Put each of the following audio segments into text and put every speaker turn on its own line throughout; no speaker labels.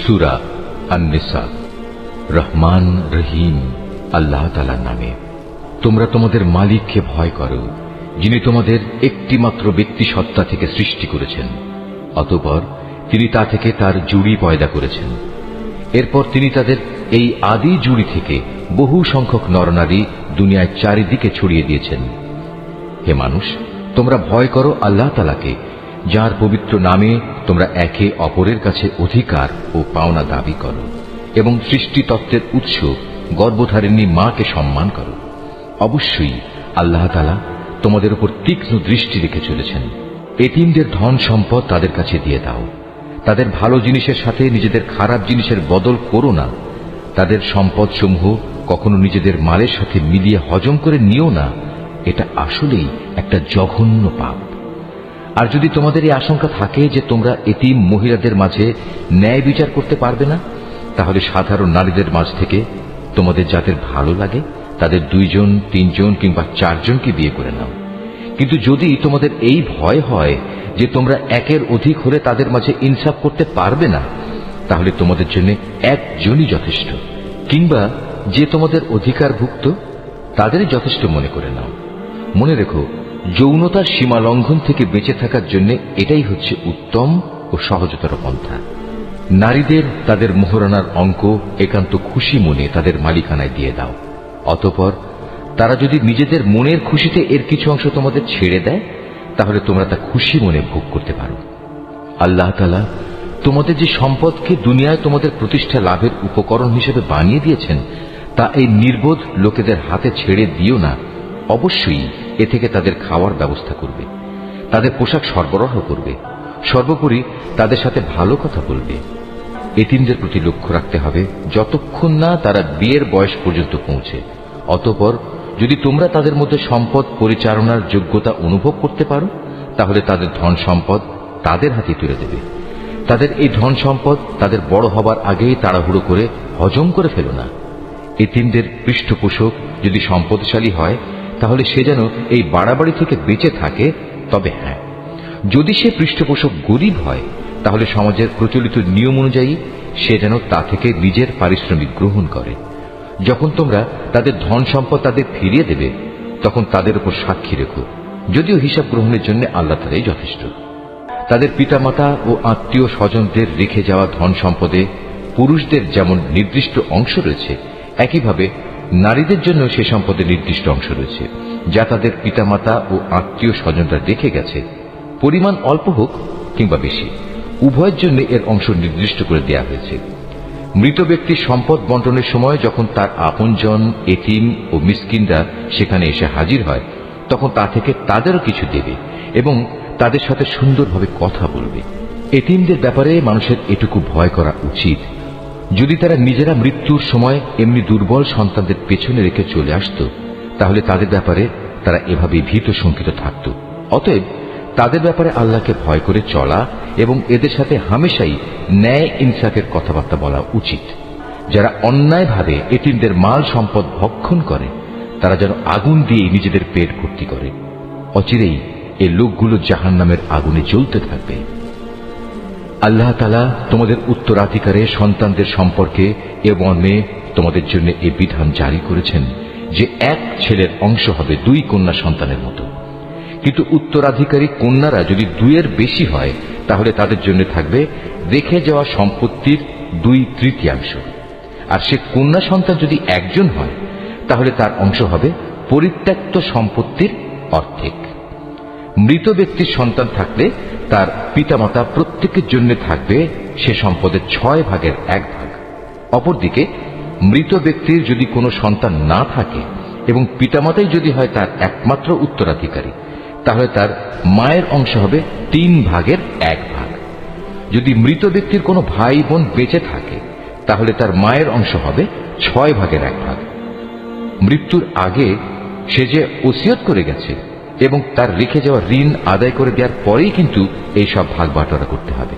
সূরা আন-নিসা। রহমান রহিম আল্লাহ তাআলার নামে। তোমরা তোমাদের মালিককে ভয় করো, যিনি তোমাদের একটি মাত্র ব্যক্তি সত্তা থেকে সৃষ্টি করেছেন। অতঃপর তিনি তা থেকে তার জুড়ি পয়দা করেছেন। এরপর তিনি তাদের এই আদি জুড়ি থেকে বহু সংখ্যক নরনারী দুনিয়ায় চারিদিকে ছড়িয়ে দিয়েছেন। হে মানুষ, তোমরা ভয় করো আল্লাহ তাআলাকে, যার পবিত্র নামে তোমরা একে অপরের কাছে অধিকার ও পাওনা দাবি করো, এবং সৃষ্টি তত্ত্বের উৎস গর্ভধারিণী মাকে সম্মান করো। অবশ্যই আল্লাহ তাআলা তোমাদের উপর তীক্ষ্ণ দৃষ্টি রেখে চলেছেন। এতিমদের ধন সম্পদ তাদের কাছে দিয়ে দাও। তাদের ভালো জিনিসের সাথে নিজেদের খারাপ জিনিসের বদল করো না। তাদের সম্পদ সমূহ কখনো নিজেদের মালের সাথে মিলিয়ে হজম করে নিও না। এটা আসলেই একটা জঘন্য পাপ। আর যদি তোমাদের এই আশঙ্কা থাকে যে তোমরা এতিম মহিলাদের মাঝে ন্যায় বিচার করতে পারবে না, তাহলে সাধারণ নারীদের মাঝ থেকে তোমাদের যাদের ভালো লাগে তাদের 2 জন, 3 জন কিংবা 4 জনকে বিয়ে করে নাও। কিন্তু যদি তোমাদের এই ভয় হয় যে তোমরা একের অধিক হলে তাদের মাঝে ইনসাফ করতে পারবে না, তাহলে তোমাদের জন্য একজনই যথেষ্ট, কিংবা যে তোমাদের অধিকারভুক্ত তাদেরই যথেষ্ট মনে করে নাও। মনে রেখো, যৌনতার সীমা লঙ্ঘন থেকে বেঁচে থাকার জন্য এটাই হচ্ছে উত্তম ও সহজতর পন্থা। নারীদের তাদের মোহরানার অঙ্ক একান্ত খুশি মনে তাদের মালিকানায় দিয়ে দাও। অতঃপর তারা যদি নিজেদের মনের খুশিতে এর কিছু অংশ তোমাদের ছেড়ে দেয়, তাহলে তোমরা তা খুশি মনে ভোগ করতে পারো। আল্লাহ তাআলা তোমাদের যে সম্পদকে দুনিয়ায় তোমাদের প্রতিষ্ঠা লাভের উপকরণ হিসেবে বানিয়ে দিয়েছেন, তা এই নির্বোধ লোকেদের হাতে ছেড়ে দিও না। অবশ্যই এ থেকে তাদের খাওয়ার ব্যবস্থা করবে, তাদের পোশাক সরবরাহ করবে, সর্বোপরি তাদের সাথে ভালো কথা বলবে। এতিমদের প্রতি লক্ষ্য রাখতে হবে যতক্ষণ না তারা বিয়ের বয়স পর্যন্ত পৌঁছে। অতঃপর যদি তোমরা তাদের মধ্যে সম্পদ পরিচালনার যোগ্যতা অনুভব করতে পারো, তাহলে তাদের ধন সম্পদ তাদের হাতে তুলে দেবে। তাদের এই ধন সম্পদ তাদের বড় হবার আগেই তাড়াহুড়ো করে হজম করে ফেলো না। এতিমদের পৃষ্ঠপোষক যদি সম্পদশালী হয়, তাহলে সে যেন এই বাড়াবাড়ি থেকে বেঁচে থাকে। তবে হ্যাঁ, যদি সে পৃষ্ঠপোষক গরিব হয়, তাহলে সমাজের প্রচলিত নিয়ম অনুযায়ী সে যেন তা থেকে নিজের পারিশ্রমিক গ্রহণ করে। যখন তোমরা তাদের ধন সম্পদ তাদের ফিরিয়ে দেবে, তখন তাদের উপর সাক্ষী রেখো, যদিও হিসাব গ্রহণের জন্য আল্লাহ তাআলাই যথেষ্ট। তাদের পিতামাতা ও আত্মীয় স্বজনদের রেখে যাওয়া ধন সম্পদে পুরুষদের যেমন নির্দিষ্ট অংশ রয়েছে, একইভাবে নারীদের জন্য সে সম্পদে নির্দিষ্ট অংশ রয়েছে, যা তাদের পিতামাতা ও আত্মীয় স্বজনরা রেখে গেছে। পরিমাণ অল্প হোক কিংবা বেশি, উভয়ের জন্য এর অংশ নির্দিষ্ট করে দেয়া হয়েছে। মৃত ব্যক্তির সম্পদ বন্টনের সময় যখন তার আপনজন, এতিম ও মিসকিনরা সেখানে এসে হাজির হয়, তখন তা থেকে তাদেরও কিছু দেবে এবং তাদের সাথে সুন্দরভাবে কথা বলবে। এতিমদের ব্যাপারে মানুষের এটুকু ভয় করা উচিত, যদি তারা নিজেরা মৃত্যুর সময় এমনি দুর্বল সন্তানদের পেছনে রেখে চলে আসত, তাহলে তাদের ব্যাপারে তারা এভাবে ভীত শঙ্কিত থাকত। অতএব তাদের ব্যাপারে আল্লাহকে ভয় করে চলা এবং এদের সাথে হামেশাই ন্যায় ইনসাফের কথাবার্তা বলা উচিত। যারা অন্যায়ভাবে এতিমদের মাল সম্পদ ভক্ষণ করে, তারা যেন আগুন দিয়ে নিজেদের পেট ভর্তি করে। অচিরেই এই লোকগুলো জাহান্নামের আগুনে জ্বলতে থাকবে। আল্লাহ তাআলা তোমাদের উত্তরাধিকারে সন্তানদের সম্পর্কে এ মর্মে তোমাদের জন্য এই বিধান জারি করেছেন যে এক ছেলের অংশ হবে 2 কন্যা সন্তানের মতো। কিন্তু উত্তরাধিকারী কন্যারা যদি 2-এর বেশি হয়, তাহলে তাদের জন্য থাকবে রেখে যাওয়া সম্পত্তির 2/3 আর সে কন্যা সন্তান যদি 1 জন হয়, তাহলে তার অংশ হবে পরিত্যক্ত সম্পত্তির অর্ধেক। মৃত ব্যক্তির সন্তান থাকলে তার পিতামাতা প্রত্যেকের জন্য থাকবে সে সম্পদের 6/1 অপরদিকে মৃত ব্যক্তির যদি কোনো সন্তান না থাকে এবং পিতামাতাই যদি হয় তার একমাত্র উত্তরাধিকারী, তাহলে তার মায়ের অংশ হবে 3/1। যদি মৃত ব্যক্তির কোনো ভাই বোন বেঁচে থাকে, তাহলে তার মায়ের অংশ হবে 6/1। মৃত্যুর আগে সে যে ওসিয়ত করে গেছে এবং তার রেখে যাওয়া ঋণ আদায় করে দেওয়ার পরেই কিন্তু এই সব ভাগ বাটোয়ারা করতে হবে।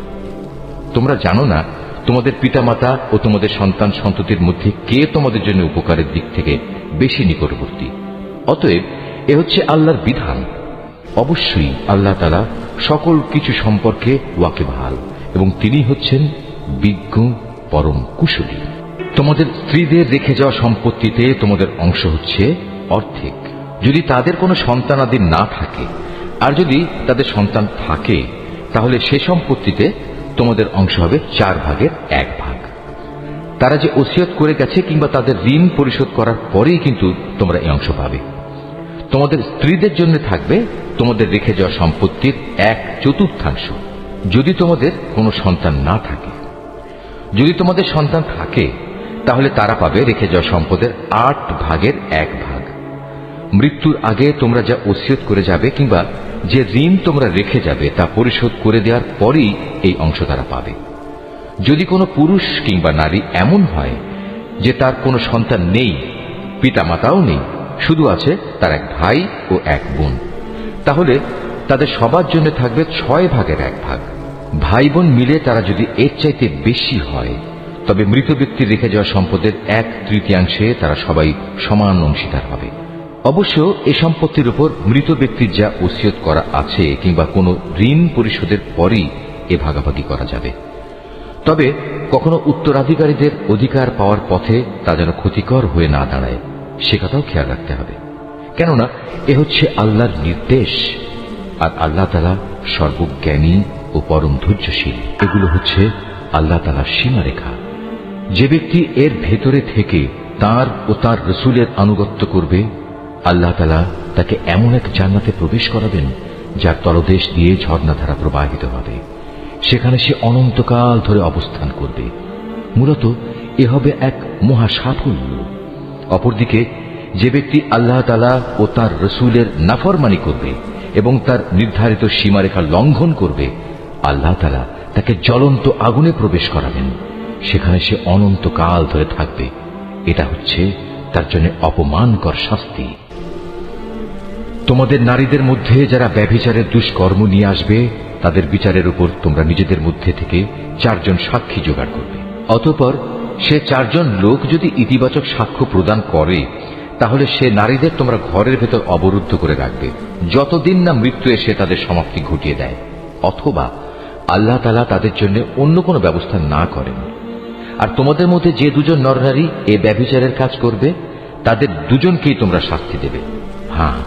তোমরা জানো না তোমাদের পিতামাতা ও তোমাদের সন্তান সন্ততির মধ্যে কে তোমাদের জন্য উপকারের দিক থেকে বেশি নিকটবর্তী। অতএব এ হচ্ছে আল্লাহর বিধান। অবশ্যই আল্লাহ তাআলা সকল কিছু সম্পর্কে ওয়াকিবহাল এবং তিনি হচ্ছেন বিজ্ঞ পরম কুশলী। তোমাদের স্ত্রীদের রেখে যাওয়া সম্পত্তিতে তোমাদের অংশ হচ্ছে অর্ধেক, যদি তাদের কোনো সন্তানাদি না থাকে। আর যদি তাদের সন্তান থাকে তাহলে সে সম্পত্তিতে তোমাদের অংশ হবে 4 ভাগের 1 ভাগ। তারা যে ওসিয়ত করে গেছে কিংবা তাদের ঋণ পরিশোধ করার পরেই কিন্তু তোমরা এই অংশ পাবে। তোমাদের স্ত্রীদের জন্য থাকবে তোমাদের রেখে যাওয়া সম্পত্তির 1/4 যদি তোমাদের কোনো সন্তান না থাকে। যদি তোমাদের সন্তান থাকে তাহলে তারা পাবে রেখে যাওয়া সম্পদের 8 ভাগের 1 ভাগ। মৃত্যুর আগে তোমরা যা ওসিয়ত করে যাবে কিংবা যে ঋণ তোমরা রেখে যাবে তা পরিশোধ করে দেওয়ার পরেই এই অংশ তারা পাবে। যদি কোনো পুরুষ কিংবা নারী এমন হয় যে তার কোনো সন্তান নেই, পিতামাতাও নেই, শুধু আছে তার 1 ভাই ও 1 বোন, তাহলে তাদের সবার জন্য থাকবে 6 ভাগের 1 ভাগ। ভাই বোন মিলে তারা যদি এর চাইতে বেশি হয় তবে মৃত ব্যক্তির রেখে যাওয়া সম্পদের 1/3 তারা সবাই সমান অংশীদার হবে। অবশ্য এ সম্পত্তির উপর মৃত ব্যক্তির যা ওসিয়ত করা আছে কিংবা কোনো ঋণ পরিশোধের পরই এ ভাগাভাগি করা যাবে। তবে কখনো উত্তরাধিকারীদের অধিকার পাওয়ার পথে তা যেন ক্ষতিকর হয়ে না দাঁড়ায় সে কথাও খেয়াল রাখতে হবে, কেননা এ হচ্ছে আল্লাহর নির্দেশ, আর আল্লাহ তাআলা সর্বজ্ঞানী ও পরম ধৈর্যশীল। এগুলো হচ্ছে আল্লাহ তাআলার সীমারেখা। যে ব্যক্তি এর ভেতরে থেকে তার ও তার রসুলের আনুগত্য করবে, আল্লাহ তাআলা তাকে এমন এক জান্নাতে প্রবেশ করাবেন যার তলদেশ দিয়ে ঝর্ণাধারা প্রবাহিত হবে। সেখানে সে অনন্তকাল ধরে অবস্থান করবে। মূলত এ হবে এক মহা সাফল্য। অপরদিকে যে ব্যক্তি আল্লাহ তাআলা ও তার রসুলের নাফরমানি করবে এবং তার নির্ধারিত সীমারেখা লঙ্ঘন করবে, আল্লাহ তাআলা তাকে জ্বলন্ত আগুনে প্রবেশ করাবেন। সেখানে সে অনন্তকাল ধরে থাকবে। এটা হচ্ছে তার জন্য অপমানকর শাস্তি। তোমাদের নারীদের মধ্যে যারা ব্যভিচারের দুষ্কর্ম নিয়ে আসবে তাদের বিচারের উপর তোমরা নিজেদের মধ্যে থেকে 4 জন সাক্ষী জোগাড় করবে। অতঃপর সে 4 জন লোক যদি ইতিবাচক সাক্ষ্য প্রদান করে তাহলে সে নারীদের তোমরা ঘরের ভেতর অবরুদ্ধ করে রাখবে যতদিন না মৃত্যু এসে তাদের সমাপ্তি ঘটিয়ে দেয়, অথবা আল্লাহ তাআলা তাদের জন্য অন্য কোনো ব্যবস্থা না করেন। আর তোমাদের মধ্যে যে 2 জন নরনারী এ ব্যভিচারের কাজ করবে তাদের 2 জনকেই তোমরা শাস্তি দেবে। হ্যাঁ,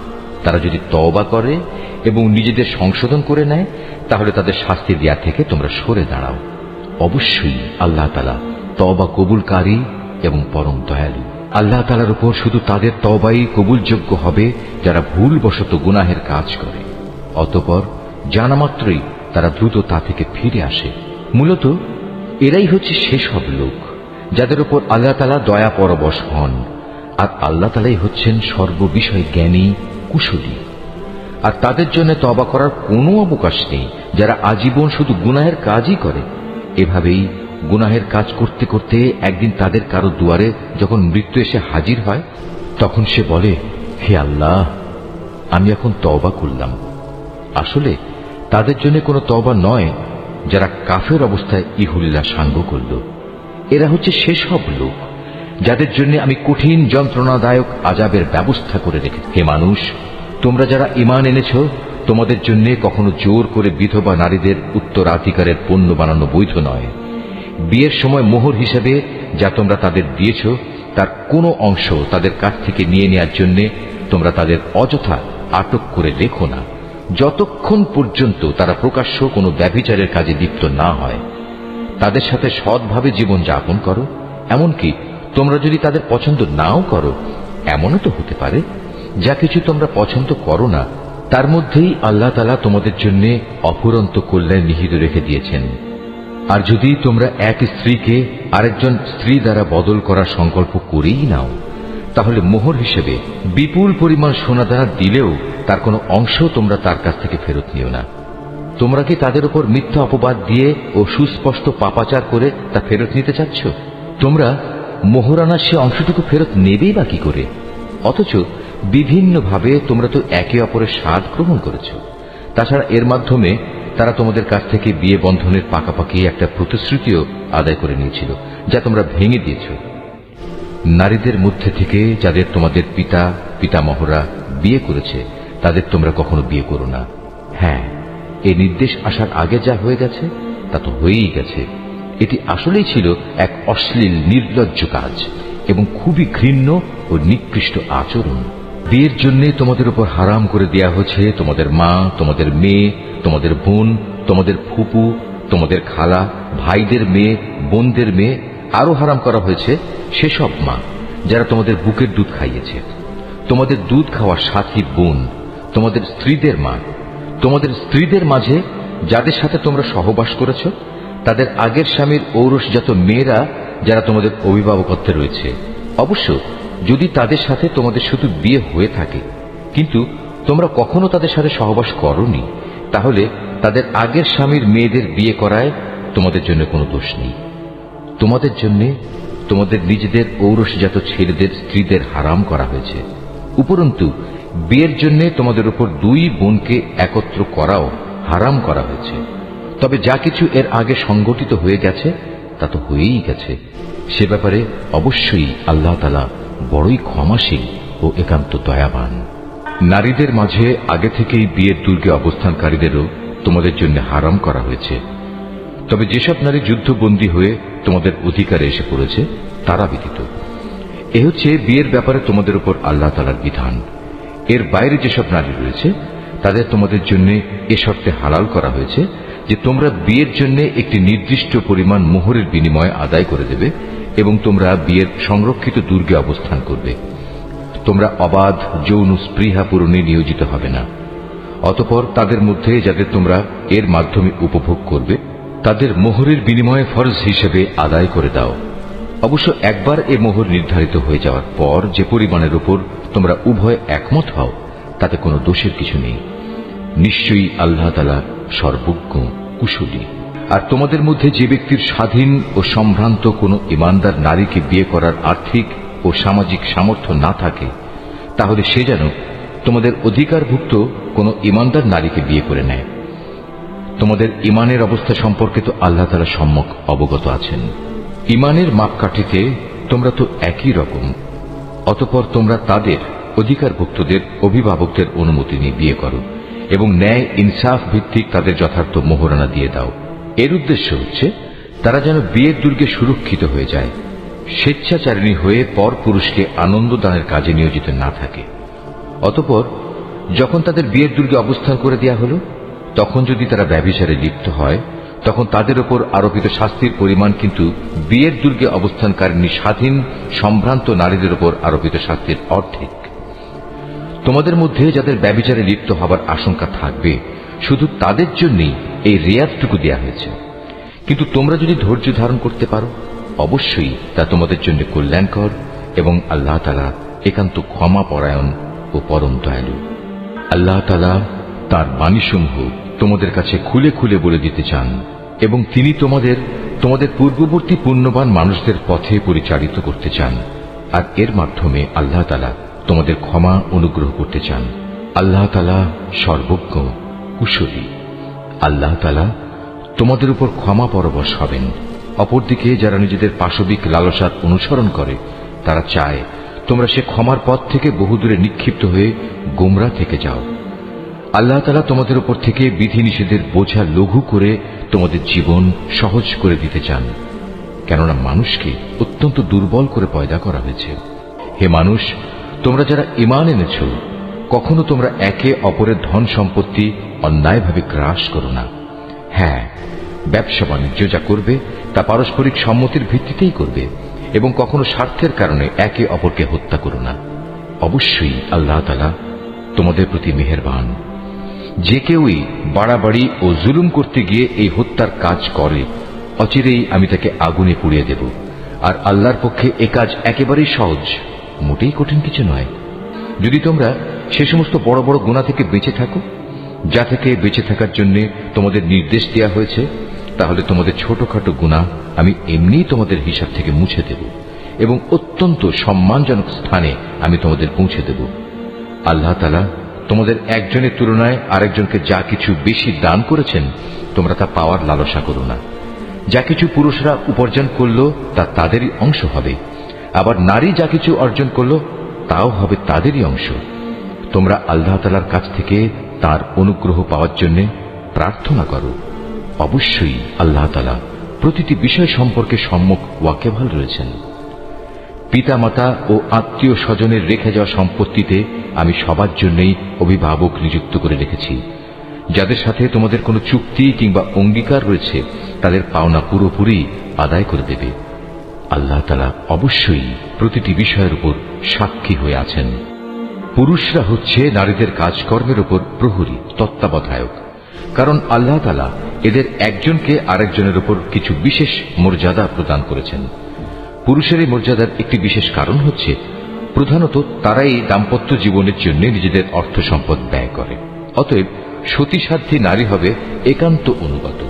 তারা যদি তওবা করে এবং নিজেদের সংশোধন করে নেয় তাহলে তাদের শাস্তি দেয়া থেকে তোমরা সরে দাঁড়াও। অবশ্যই আল্লাহ তাআলা তওবা কবুলকারী এবং পরম দয়ালু। আল্লাহ তাআলার উপর শুধু তাদের তওবাই কবুলযোগ্য হবে যারা ভুলবশত গুনাহের কাজ করে, অতঃপর জানা মাত্রই তারা দ্রুত তা থেকে ফিরে আসে। মূলত এরাই হচ্ছে সেসব লোক যাদের উপর আল্লাহ তাআলা দয়া পরবশ হন, আর আল্লাহ তাআলাই হচ্ছেন সর্ববিষয় জ্ঞানী কুশলী। আর তাদের জন্য তওবা করার কোনো অবকাশ নেই যারা আজীবন শুধু গুনাহের কাজই করে। এভাবেই গুনাহের কাজ করতে করতে একদিন তাদের কারো দুয়ারে যখন মৃত্যু এসে হাজির হয় তখন সে বলে, হে আল্লাহ, আমি এখন তওবা করলাম। আসলে তাদের জন্য কোনো তওবা নয় যারা কাফের অবস্থায় ইহুল্লাহ সাঙ্গ করল। এরা হচ্ছে সেসব লোক যাদের জন্য আমি কঠিন যন্ত্রণাদায়ক আযাবের ব্যবস্থা করে রেখেছি। হে মানুষ, তোমরা যারা ঈমান এনেছ তোমাদের জন্য কখনো জোর করে বিধবা নারীদের উত্তরাধিকারের পণ্য বানানো বৈধ নয়। বিয়ের সময় মোহর হিসেবে যা তোমরা তাদের দিয়েছ তার কোনো অংশ তাদের কাছ থেকে নিয়ে নেওয়ার জন্য তোমরা তাদের অযথা আটক করে রেখো না, যতক্ষণ পর্যন্ত তারা প্রকাশ্য কোনো ব্যভিচারের কাজে লিপ্ত না হয়। তাদের সাথে সৎভাবে জীবন যাপন করো। এমনকি তোমরা যদি তাদের পছন্দ নাও করো, এমনও তো হতে পারে যা কিছু তোমরা পছন্দ করো না তার মধ্যেই আল্লাহ তাআলা তোমাদের জন্য অফুরন্ত কল্যাণ নিহিত রেখে দিয়েছেন। আর যদি তোমরা এক স্ত্রীকে আরেকজন স্ত্রী দ্বারা বদল করার সংকল্প করেই নাও, তাহলে মোহর হিসেবে বিপুল পরিমাণ সোনাদানা দিলেও তার কোনো অংশ তোমরা তার কাছ থেকে ফেরত নিও না। তোমরা কি তাদের উপর মিথ্যা অপবাদ দিয়ে ও সুস্পষ্ট পাপাচার করে তা ফেরত নিতে চাচ্ছ? তোমরা মোহরানার সে অংশটুকু ফেরত নেবেই বা কি করে? অথচ বিভিন্নভাবে তোমরা তো একে অপরের স্বাদ গ্রহণ করেছ। তাছাড়া এর মাধ্যমে তারা তোমাদের কাছ থেকে বিয়ে বন্ধনের পাকাপাকি একটা প্রতিশ্রুতিও আদায় করে নিয়েছিল, যা তোমরা ভেঙে দিয়েছ। নারীদের মধ্যে থেকে যাদের তোমাদের পিতামহরা বিয়ে করেছে তাদের তোমরা কখনো বিয়ে করো না। হ্যাঁ, এই নির্দেশ আসার আগে যা হয়ে গেছে তা তো হয়েই গেছে। এটি আসলেই ছিল এক অশ্লীল নির্লজ্জ কাজ এবং খুবই ঘৃণ্য ও নিকৃষ্ট আচরণ। বিয়ের জন্য তোমাদের উপর হারাম করে দেয়া হয়েছে তোমাদের মা, তোমাদের মেয়ে, তোমাদের বোন, তোমাদের ফুপু, তোমাদের খালা, ভাইদের মেয়ে, বোনদের মেয়ে। আরো হারাম করা হয়েছে সেসব মা যারা তোমাদের বুকের দুধ খাইয়েছে, তোমাদের দুধ খাওয়ার সাথী বোন, তোমাদের স্ত্রীদের মা, তোমাদের স্ত্রীদের মাঝে যাদের সাথে তোমরা সহবাস করেছ, তাদের আগের স্বামীর ঔরসজাত মেয়েরা যারা তোমাদের অভিভাবকত্বে রয়েছে। অবশ্য যদি তাদের সাথে তোমাদের শুধু বিয়ে হয়ে থাকে কিন্তু তোমরা কখনো তাদের সাথে সহবাস করনি, তাহলে তাদের আগের স্বামীর মেয়েদের বিয়ে করায় তোমাদের জন্য কোনো দোষ নেই। তোমাদের জন্য তোমাদের নিজেদের ঔরসজাত ছেলেদের স্ত্রীদের হারাম করা হয়েছে। উপরন্তু বিয়ের জন্য তোমাদের উপর দুই বোনকে একত্র করাও হারাম করা হয়েছে। তবে যা কিছু এর আগে সংগঠিত হয়ে গেছে তা তো হয়েই গেছে। সে ব্যাপারে অবশ্যই আল্লাহ তাআলা বড়ই ক্ষমাশীল ও একান্ত দয়াবান। নারীদের মাঝে আগে থেকেই বিয়ের দুর্গে অবস্থানকারীদেরও তোমাদের জন্য হারাম করা হয়েছে। তবে যেসব নারী যুদ্ধবন্দী হয়ে তোমাদের অধিকারে এসে পড়েছে তারা ব্যতীত। এ হচ্ছে বিয়ের ব্যাপারে তোমাদের উপর আল্লাহ তাআলার বিধান। এর বাইরে যেসব নারী রয়েছে তাদের তোমাদের জন্য এ শর্তে হালাল করা হয়েছে যে তোমরা বিয়ের জন্য একটি নির্দিষ্ট পরিমাণ মোহরের বিনিময়ে আদায় করে দেবে এবং তোমরা বিয়ের সংরক্ষিত দুর্গে অবস্থান করবে। তোমরা অবাধ যৌন স্পৃহা পূরণে নিয়োজিত হবে না। অতঃপর তাদের মধ্যে যাদের তোমরা এর মাধ্যমে উপভোগ করবে তাদের মোহরের বিনিময়ে ফরজ হিসেবে আদায় করে দাও। অবশ্য একবার এ মোহর নির্ধারিত হয়ে যাওয়ার পর যে পরিমাণের উপর তোমরা উভয় একমত হও তাতে কোনো দোষের কিছু নেই। নিশ্চয়ই আল্লাহ তাআলা সর্বজ্ঞ, কুশলী। আর তোমাদের মধ্যে যে ব্যক্তির স্বাধীন ও সম্ভ্রান্ত কোনো ঈমানদার নারীকে বিয়ে করার আর্থিক ও সামাজিক সামর্থ্য না থাকে তাহলে সে যেন তোমাদের অধিকারভুক্ত কোনো ঈমানদার নারীকে বিয়ে করে নেয়। তোমাদের ঈমানের অবস্থা সম্পর্কে তো আল্লাহ তাআলা সম্যক অবগত আছেন। ঈমানের মাপকাঠিতে তোমরা তো একই রকম। অতঃপর তোমরা তাদের অধিকারভুক্তদের অভিভাবকদের অনুমতি নিয়ে বিয়ে করো এবং ন্যায় ইনসাফ ভিত্তিক তাদের যথার্থ মোহরানা দিয়ে দাও। এর উদ্দেশ্য হচ্ছে তারা যেন বিয়ের দুর্গে সুরক্ষিত হয়ে যায়, স্বেচ্ছাচারিণী হয়ে পর পুরুষকে আনন্দ দানের কাজে নিয়োজিত না থাকে। অতঃপর যখন তাদের বিয়ের দুর্গে অবস্থান করে দেয়া হলো তখন যদি তারা ব্যভিচারে লিপ্ত হয় তখন তাদের উপর আরোপিত শাস্তির পরিমাণ কিন্তু বিয়ের দুর্গে অবস্থানকারিণী স্বাধীন সম্ভ্রান্ত নারীদের উপর আরোপিত শাস্তির অর্ধেক। তোমাদের মধ্যে যাদের ব্যভিচারে লিপ্ত হবার আশঙ্কা থাকবে শুধু তাদের জন্যই এই রেয়াতটুকু দেয়া হয়েছে। কিন্তু তোমরা যদি ধৈর্য ধারণ করতে পারো অবশ্যই তা তোমাদের জন্য কল্যাণকর এবং আল্লাহ তাআলা একান্ত ক্ষমাপরায়ণ ও পরম দয়ালু। আল্লাহ তাআলা তাঁর বাণীসমূহ তোমাদের কাছে খুলে খুলে বলে দিতে চান এবং তিনি তোমাদের পূর্ববর্তী পুণ্যবান মানুষদের পথে পরিচালিত করতে চান। আর এর মাধ্যমে আল্লাহ তাআলা তোমাদের ক্ষমা অনুগ্রহ করতে চান। আল্লাহ তাআলা সর্বজ্ঞ, কুশলী। আল্লাহ তাআলা তোমাদের উপর ক্ষমা পরবশ হবেন। অপরদিকে যারা নিজেদের পাশবিক লালসার অনুসরণ করে তারা চায় তোমরা সে ক্ষমার পথ থেকে বহুদূরে নিক্ষিপ্ত হয়ে গোমরা থেকে যাও। আল্লাহ তাআলা তোমাদের উপর থেকে বিধিনিষেধের বোঝা লঘু করে তোমাদের জীবন সহজ করে দিতে চান, কেননা মানুষকে অত্যন্ত দুর্বল করে পয়দা করা হয়েছে। হে মানুষ, তোমরা যারা ঈমান এনেছ কখনো তোমরা একে অপরের ধন সম্পত্তি অন্যায়ভাবে গ্রাস করো না। হ্যাঁ, ব্যবসা বাণিজ্য যা করবে তা পারস্পরিক সম্মতির ভিত্তিতেই করবে এবং কখনো স্বার্থের কারণে একে অপরকে হত্যা করো না। অবশ্যই আল্লাহ তাআলা তোমাদের প্রতি মেহেরবান। যে কেউই বাড়াবাড়ি ও জুলুম করতে গিয়ে এই হত্যার কাজ করে অচিরেই আমি তাকে আগুনে পুড়িয়ে দেব। আর আল্লাহর পক্ষে এ কাজ একেবারেই সহজ, মোটেই কঠিন কিছু নয়। যদি তোমরা সে সমস্ত বড় বড় গুনাহ থেকে বেঁচে থাকো যা থেকে বেঁচে থাকার জন্য তোমাদের নির্দেশ দেওয়া হয়েছে, তাহলে তোমাদের ছোটখাটো গুনাহ আমি এমনিই তোমাদের হিসাব থেকে মুছে দেব এবং অত্যন্ত সম্মানজনক স্থানে আমি তোমাদের পৌঁছে দেব। আল্লাহ তাআলা তোমাদের একজনের তুলনায় আরেকজনকে যা কিছু বেশি দান করেছেন তোমরা তা পাওয়ার লালসা করো না। যা কিছু পুরুষরা উপার্জন করল তা তাদেরই অংশ হবে, আবার নারী যা কিছু অর্জন করল তাও হবে তাদেরই অংশ। তোমরা আল্লাহ তাআলার কাছ থেকে তার অনুগ্রহ পাওয়ার জন্য প্রার্থনা করো। অবশ্যই আল্লাহ তাআলা প্রতিটি বিষয় সম্পর্কে সম্যক ওয়াকেবহাল রয়েছেন। পিতামাতা ও আত্মীয় স্বজনের রেখে যাওয়া সম্পত্তিতে আমি সবার জন্যই অভিভাবক নিযুক্ত করে রেখেছি। যাদের সাথে তোমাদের কোনো চুক্তি কিংবা অঙ্গীকার রয়েছে তাদের পাওনা পুরোপুরি আদায় করে দেবে। আল্লাহ তাআলা অবশ্যই প্রতিটি বিষয়ের উপর সাক্ষী হয়ে আছেন। পুরুষরা হচ্ছে নারীদের কাজকর্মের উপর প্রহরী, তত্ত্বাবধায়ক। কারণ আল্লাহ তাআলা এদের একজনকে আরেকজনের উপর কিছু বিশেষ মর্যাদা প্রদান করেছেন। পুরুষের এই মর্যাদার একটি বিশেষ কারণ হচ্ছে প্রধানত তারাই দাম্পত্য জীবনের জন্য নিজেদের অর্থ সম্পদ ব্যয় করে। অতএব সতীসাধ্যী নারী হবে একান্ত অনুগত।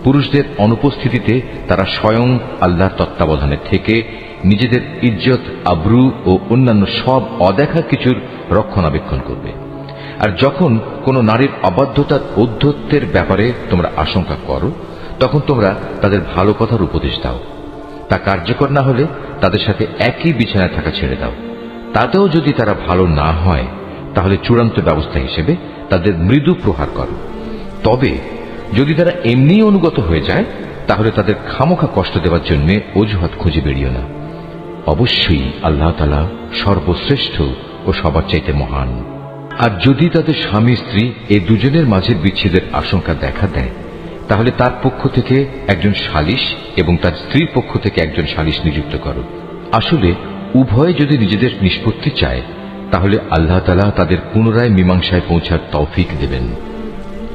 পুরুষদের অনুপস্থিতিতে তারা স্বয়ং আল্লাহর তত্ত্বাবধানে থেকে নিজেদের ইজ্জত, আব্রু ও অন্যান্য সব অদেখা কিছুর রক্ষণাবেক্ষণ করবে। আর যখন কোন নারীর অবাধ্যতার ঔদ্ধত্যের ব্যাপারে তোমরা আশঙ্কা করো, তখন তোমরা তাদের ভালো কথার উপদেশ দাও। তা কার্যকর না হলে তাদের সাথে একই বিছানায় থাকা ছেড়ে দাও। তাতেও যদি তারা ভালো না হয়, তাহলে চূড়ান্ত ব্যবস্থা হিসেবে তাদের মৃদু প্রহার করো। তবে যদি তারা এমনি অনুগত হয়ে যায়, তাহলে তাদের খামোখা কষ্ট দেওয়ার জন্য অজুহাত খুঁজে বেরিও না। অবশ্যই আল্লাহ তাআলা সর্বশ্রেষ্ঠ ও সবার চাইতে মহান। আর যদি তাদের স্বামী স্ত্রী এই দুজনের মাঝের বিচ্ছেদের আশঙ্কা দেখা দেয়, তাহলে তার পক্ষ থেকে একজন সালিশ এবং তার স্ত্রীর পক্ষ থেকে একজন সালিশ নিযুক্ত করো। আসলে উভয়ে যদি নিজেদের নিষ্পত্তি চায়, তাহলে আল্লাহ তাআলা তাদের পুনরায় মীমাংসায় পৌঁছার তৌফিক দেবেন।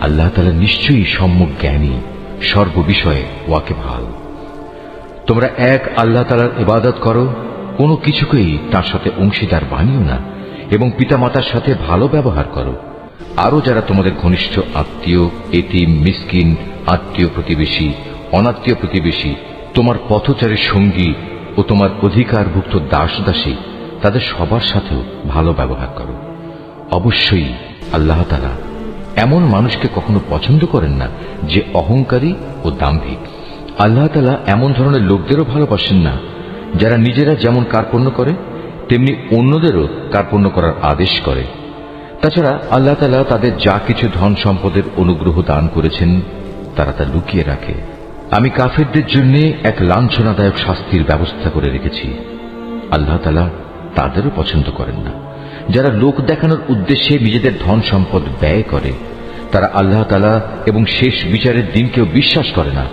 আল্লাহ তাআলা নিশ্চয়ই সম্যক জ্ঞানী, সর্ববিষয়ে ওয়াকেবহাল। তোমরা এক আল্লাহ তাআলার ইবাদত করো, কোনো কিছুকেই তার সাথে অংশীদার বানিও না, এবং পিতামাতার সাথে ভালো ব্যবহার করো। আরো যারা তোমাদের ঘনিষ্ঠ আত্মীয়, এতিম, মিসকিন, আত্মীয় প্রতিবেশী, অনাত্মীয় প্রতিবেশী, তোমার পথচারীর সঙ্গী ও তোমার অধিকারভুক্ত দাস দাসী, তাদের সবার সাথেও ভালো ব্যবহার করো। অবশ্যই আল্লাহ তাআলা এমন মানুষকে কখনো পছন্দ করেন না যে অহংকারী ও দাম্ভিক। আল্লাহ তাআলা এমন ধরনের লোকদেরও ভালোবাসেন না যারা নিজেরা যেমন কার্পণ্য করে তেমনি অন্যদেরও কার্পণ্য করার আদেশ করে। তাছাড়া আল্লাহ তাআলা তাদের যা কিছু ধন সম্পদের অনুগ্রহ দান করেছেন তারা তা লুকিয়ে রাখে। আমি কাফেরদের জন্য এক লাঞ্ছনাদায়ক শাস্তির ব্যবস্থা করে রেখেছি। আল্লাহ তাআলা তাদেরও পছন্দ করেন না যারা লোক দেখানোর উদ্দেশ্যে নিজেদের ধন সম্পদ ব্যয় করে। তারা আল্লাহ তাআলা এবং শেষ বিচারের দিনকেও বিশ্বাস করে না।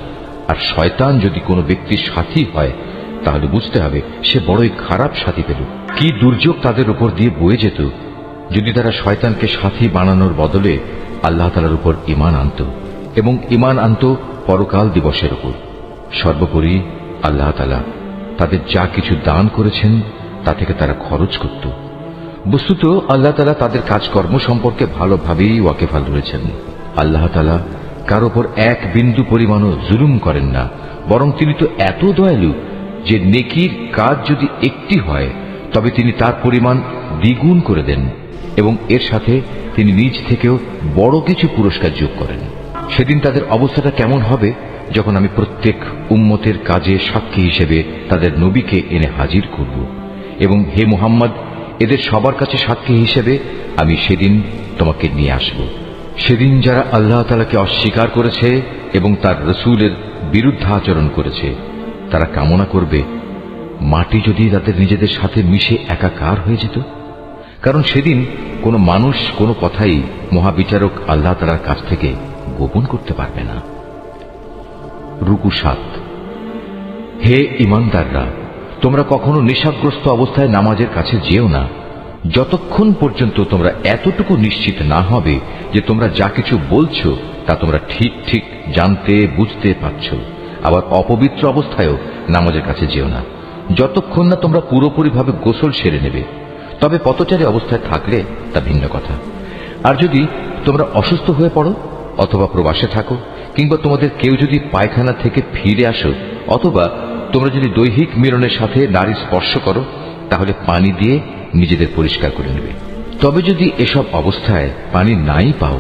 আর শয়তান যদি কোনো ব্যক্তির সাথী হয়, তাহলে বুঝতে হবে সে বড়ই খারাপ সাথী পেল। কি দুর্যোগ তাদের উপর দিয়ে বয়ে যেত যদি তারা শয়তানকে সাথী বানানোর বদলে আল্লাহ তাআলার উপর ঈমান আনত এবং ঈমান আনত পরকাল দিবসের উপর। সর্বোপরি আল্লাহ তাআলা তাদের যা কিছু দান করেছেন তা থেকে তারা খরচ করত। বস্তুত আল্লাহ তাআলা তাদের কাজকর্ম সম্পর্কে ভালোভাবেই ওয়াকিফাল রয়েছেন। আল্লাহ তাআলা কার উপর এক বিন্দু পরিমাণও জুলুম করেন না, বরং তিনি তো এত দয়ালু যে নেকির কাজ যদি একটি হয় তবে তিনি তার পরিমাণ দ্বিগুণ করে দেন এবং এর সাথে তিনি নিজ থেকেও বড় কিছু পুরস্কার যোগ করেন। সেদিন তাদের অবস্থাটা কেমন হবে যখন আমি প্রত্যেক উম্মতের কাজে সাক্ষী হিসেবে তাদের নবীকে এনে হাজির করব, এবং হে মুহাম্মদ, এদের সবার কাছে সাক্ষী হিসেবে আমি সেদিন তোমাকে নিয়ে আসব। সেদিন যারা আল্লাহ তাআলাকে অস্বীকার করেছে এবং তার রাসূলের বিরুদ্ধাচরণ করেছে, তারা কামনা করবে মাটি যদি তাদের নিজেদের সাথে মিশে একাকার হয়ে যেত। কারণ সেদিন কোনো মানুষ কোনো কথাই মহাবিচারক আল্লাহ তাআলার কাছ থেকে গোপন করতে পারবে না। রুকু 7। হে ঈমানদাররা, তোমরা কখনো নেশাগ্রস্ত অবস্থায় নামাজের কাছে যেও না, যতক্ষণ পর্যন্ত তোমরা এতটুকু নিশ্চিত না হবে যে তোমরা যা কিছু বলছো তা তোমরা ঠিক ঠিক জানতে বুঝতে পারছ। আবার অপবিত্র অবস্থায়ও নামাজের কাছে যেও না, যতক্ষণ না তোমরা পুরোপুরিভাবে গোসল সেরে নেবে। তবে পথচারী অবস্থায় থাকলে তা ভিন্ন কথা। আর যদি তোমরা অসুস্থ হয়ে পড়ো অথবা প্রবাসে থাকো, কিংবা তোমাদের কেউ যদি পায়খানা থেকে ফিরে আসো, অথবা তোমরা যদি দৈহিক মিলনের সাথে নারী স্পর্শ করো, তাহলে পানি দিয়ে নিজেদের পরিষ্কার করে নেবে। তবে যদি এসব অবস্থায় পানি নাই পাও,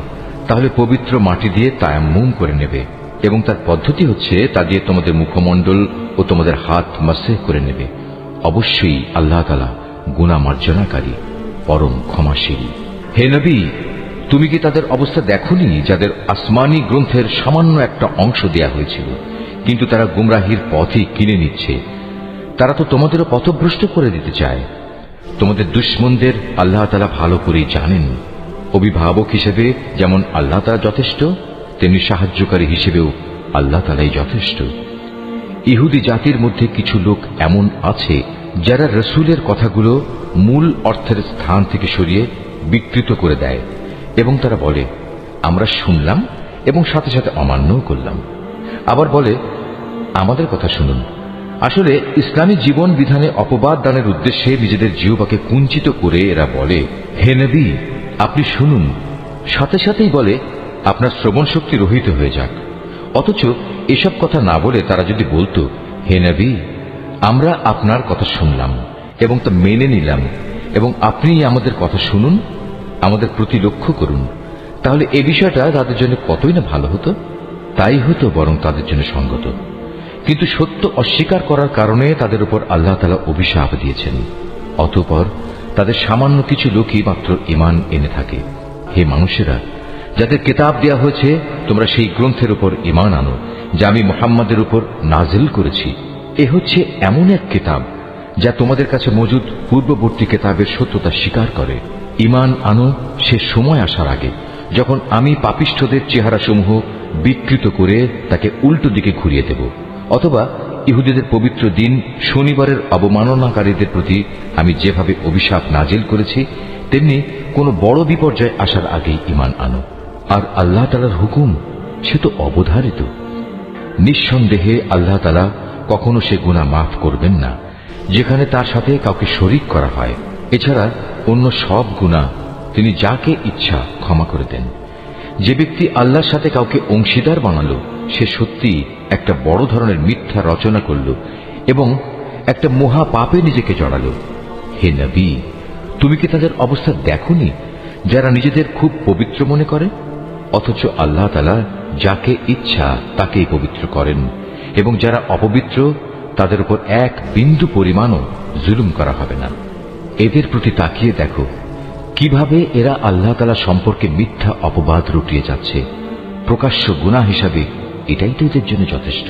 তাহলে পবিত্র মাটি দিয়ে তায়াম্মুম করে নেবে, এবং তার পদ্ধতি হচ্ছে তা দিয়ে তোমাদের মুখমণ্ডল ও তোমাদের হাত মাসেহ করে নেবে। অবশ্যই আল্লাহ তাআলা গুনাহ মার্জনাকারী, পরম ক্ষমাশীল। হে নবী, তুমি কি তাদের অবস্থা দেখোনি যাদের আসমানি গ্রন্থের সামান্য একটা অংশ দেয়া হয়েছিল, কিন্তু তারা গুমরাহির পথই কিনে নিচ্ছে। তারা তো তোমাদেরও পথভ্রষ্ট করে দিতে চায়। তোমাদের দুশমনদের আল্লাহ তাআলা ভালো করেই জানেন। অভিভাবক হিসেবে যেমন আল্লাহ তাআলা যথেষ্ট, তেমনি সাহায্যকারী হিসেবেও আল্লাহ তাআলাই যথেষ্ট। ইহুদি জাতির মধ্যে কিছু লোক এমন আছে যারা রসুলের কথাগুলো মূল অর্থের স্থান থেকে সরিয়ে বিকৃত করে দেয় এবং তারা বলে, আমরা শুনলাম এবং সাথে সাথে অমান্যও করলাম। আবার বলে, আমাদের কথা শুনুন। আসলে ইসলামী জীবন বিধানে অপবাদ দানের উদ্দেশ্যে নিজেদের জিহ্বাকে কুঞ্চিত করে এরা বলে, হে নবী, আপনি শুনুন। সাথে সাথেই বলে, আপনার শ্রবণ শক্তি রহিত হয়ে যাক। অথচ এসব কথা না বলে তারা যদি বলতো, হে নবী, আমরা আপনার কথা শুনলাম এবং তা মেনে নিলাম এবং আপনি আমাদের কথা শুনুন, আমাদের প্রতি লক্ষ্য করুন, তাহলে এ বিষয়টা তাদের জন্য কতই না ভালো হতো। তাই হতো বরং তাদের জন্য সঙ্গত। কিন্তু সত্য অস্বীকার করার কারণে তাদের উপর আল্লাহ তাআলা অভিশাপ দিয়েছেন। অতঃপর তাদের সামান্য কিছু লোকই মাত্র ঈমান এনে থাকে। হে মানুষেরা, যাদের কিতাব দেয়া হয়েছে, তোমরা সেই গ্রন্থের উপর ঈমান আনো যা আমি মুহাম্মাদের উপর নাজিল করেছি। এ হচ্ছে এমন এক কিতাব যা তোমাদের কাছে মজুদ পূর্ববর্তী কিতাবের সত্যতা স্বীকার করে। ঈমান আনো সে সময় আসার আগে যখন আমি পাপিষ্ঠদের চেহারাসমূহ বিকৃত করে তাকে উল্টো দিকে ঘুরিয়ে দেব, অথবা ইহুদিদের পবিত্র দিন শনিবারের অবমাননাকারীদের প্রতি আমি যেভাবে অভিশাপ নাজিল করেছি, তেমনি কোনো বড় বিপর্যয় আসার আগেই ঈমান আনো। আর আল্লাহ তাআলার হুকুম সে তো অবধারিত। নিঃসন্দেহে আল্লাহ তাআলা কখনো সে গুনাহ মাফ করবেন না যেখানে তার সাথে কাউকে শরীক করা হয়। এছাড়া অন্য সব গুনাহ তিনি যাকে ইচ্ছা ক্ষমা করে দেন। যে ব্যক্তি আল্লাহর সাথে কাউকে অংশীদার বানালো, সে সত্যি একটা বড় ধরনের মিথ্যা রচনা করল এবং একটা মহা পাপে নিজেকে জড়ালো। হে নবী, তুমি কি তাদের অবস্থা দেখোনি যারা নিজেদের খুব পবিত্র মনে করে, অথচ আল্লাহ তাআলা যাকে ইচ্ছা তাকেই পবিত্র করেন, এবং যারা অপবিত্র তাদের উপর এক বিন্দু পরিমাণও জুলুম করা হবে না। এদের প্রতি তাকিয়ে দেখো কিভাবে এরা আল্লাহ তাআলা সম্পর্কে মিথ্যা অপবাদ রটিয়ে যাচ্ছে। প্রকাশ্য গুনাহ হিসাবে এটাই তো এদের জন্য যথেষ্ট।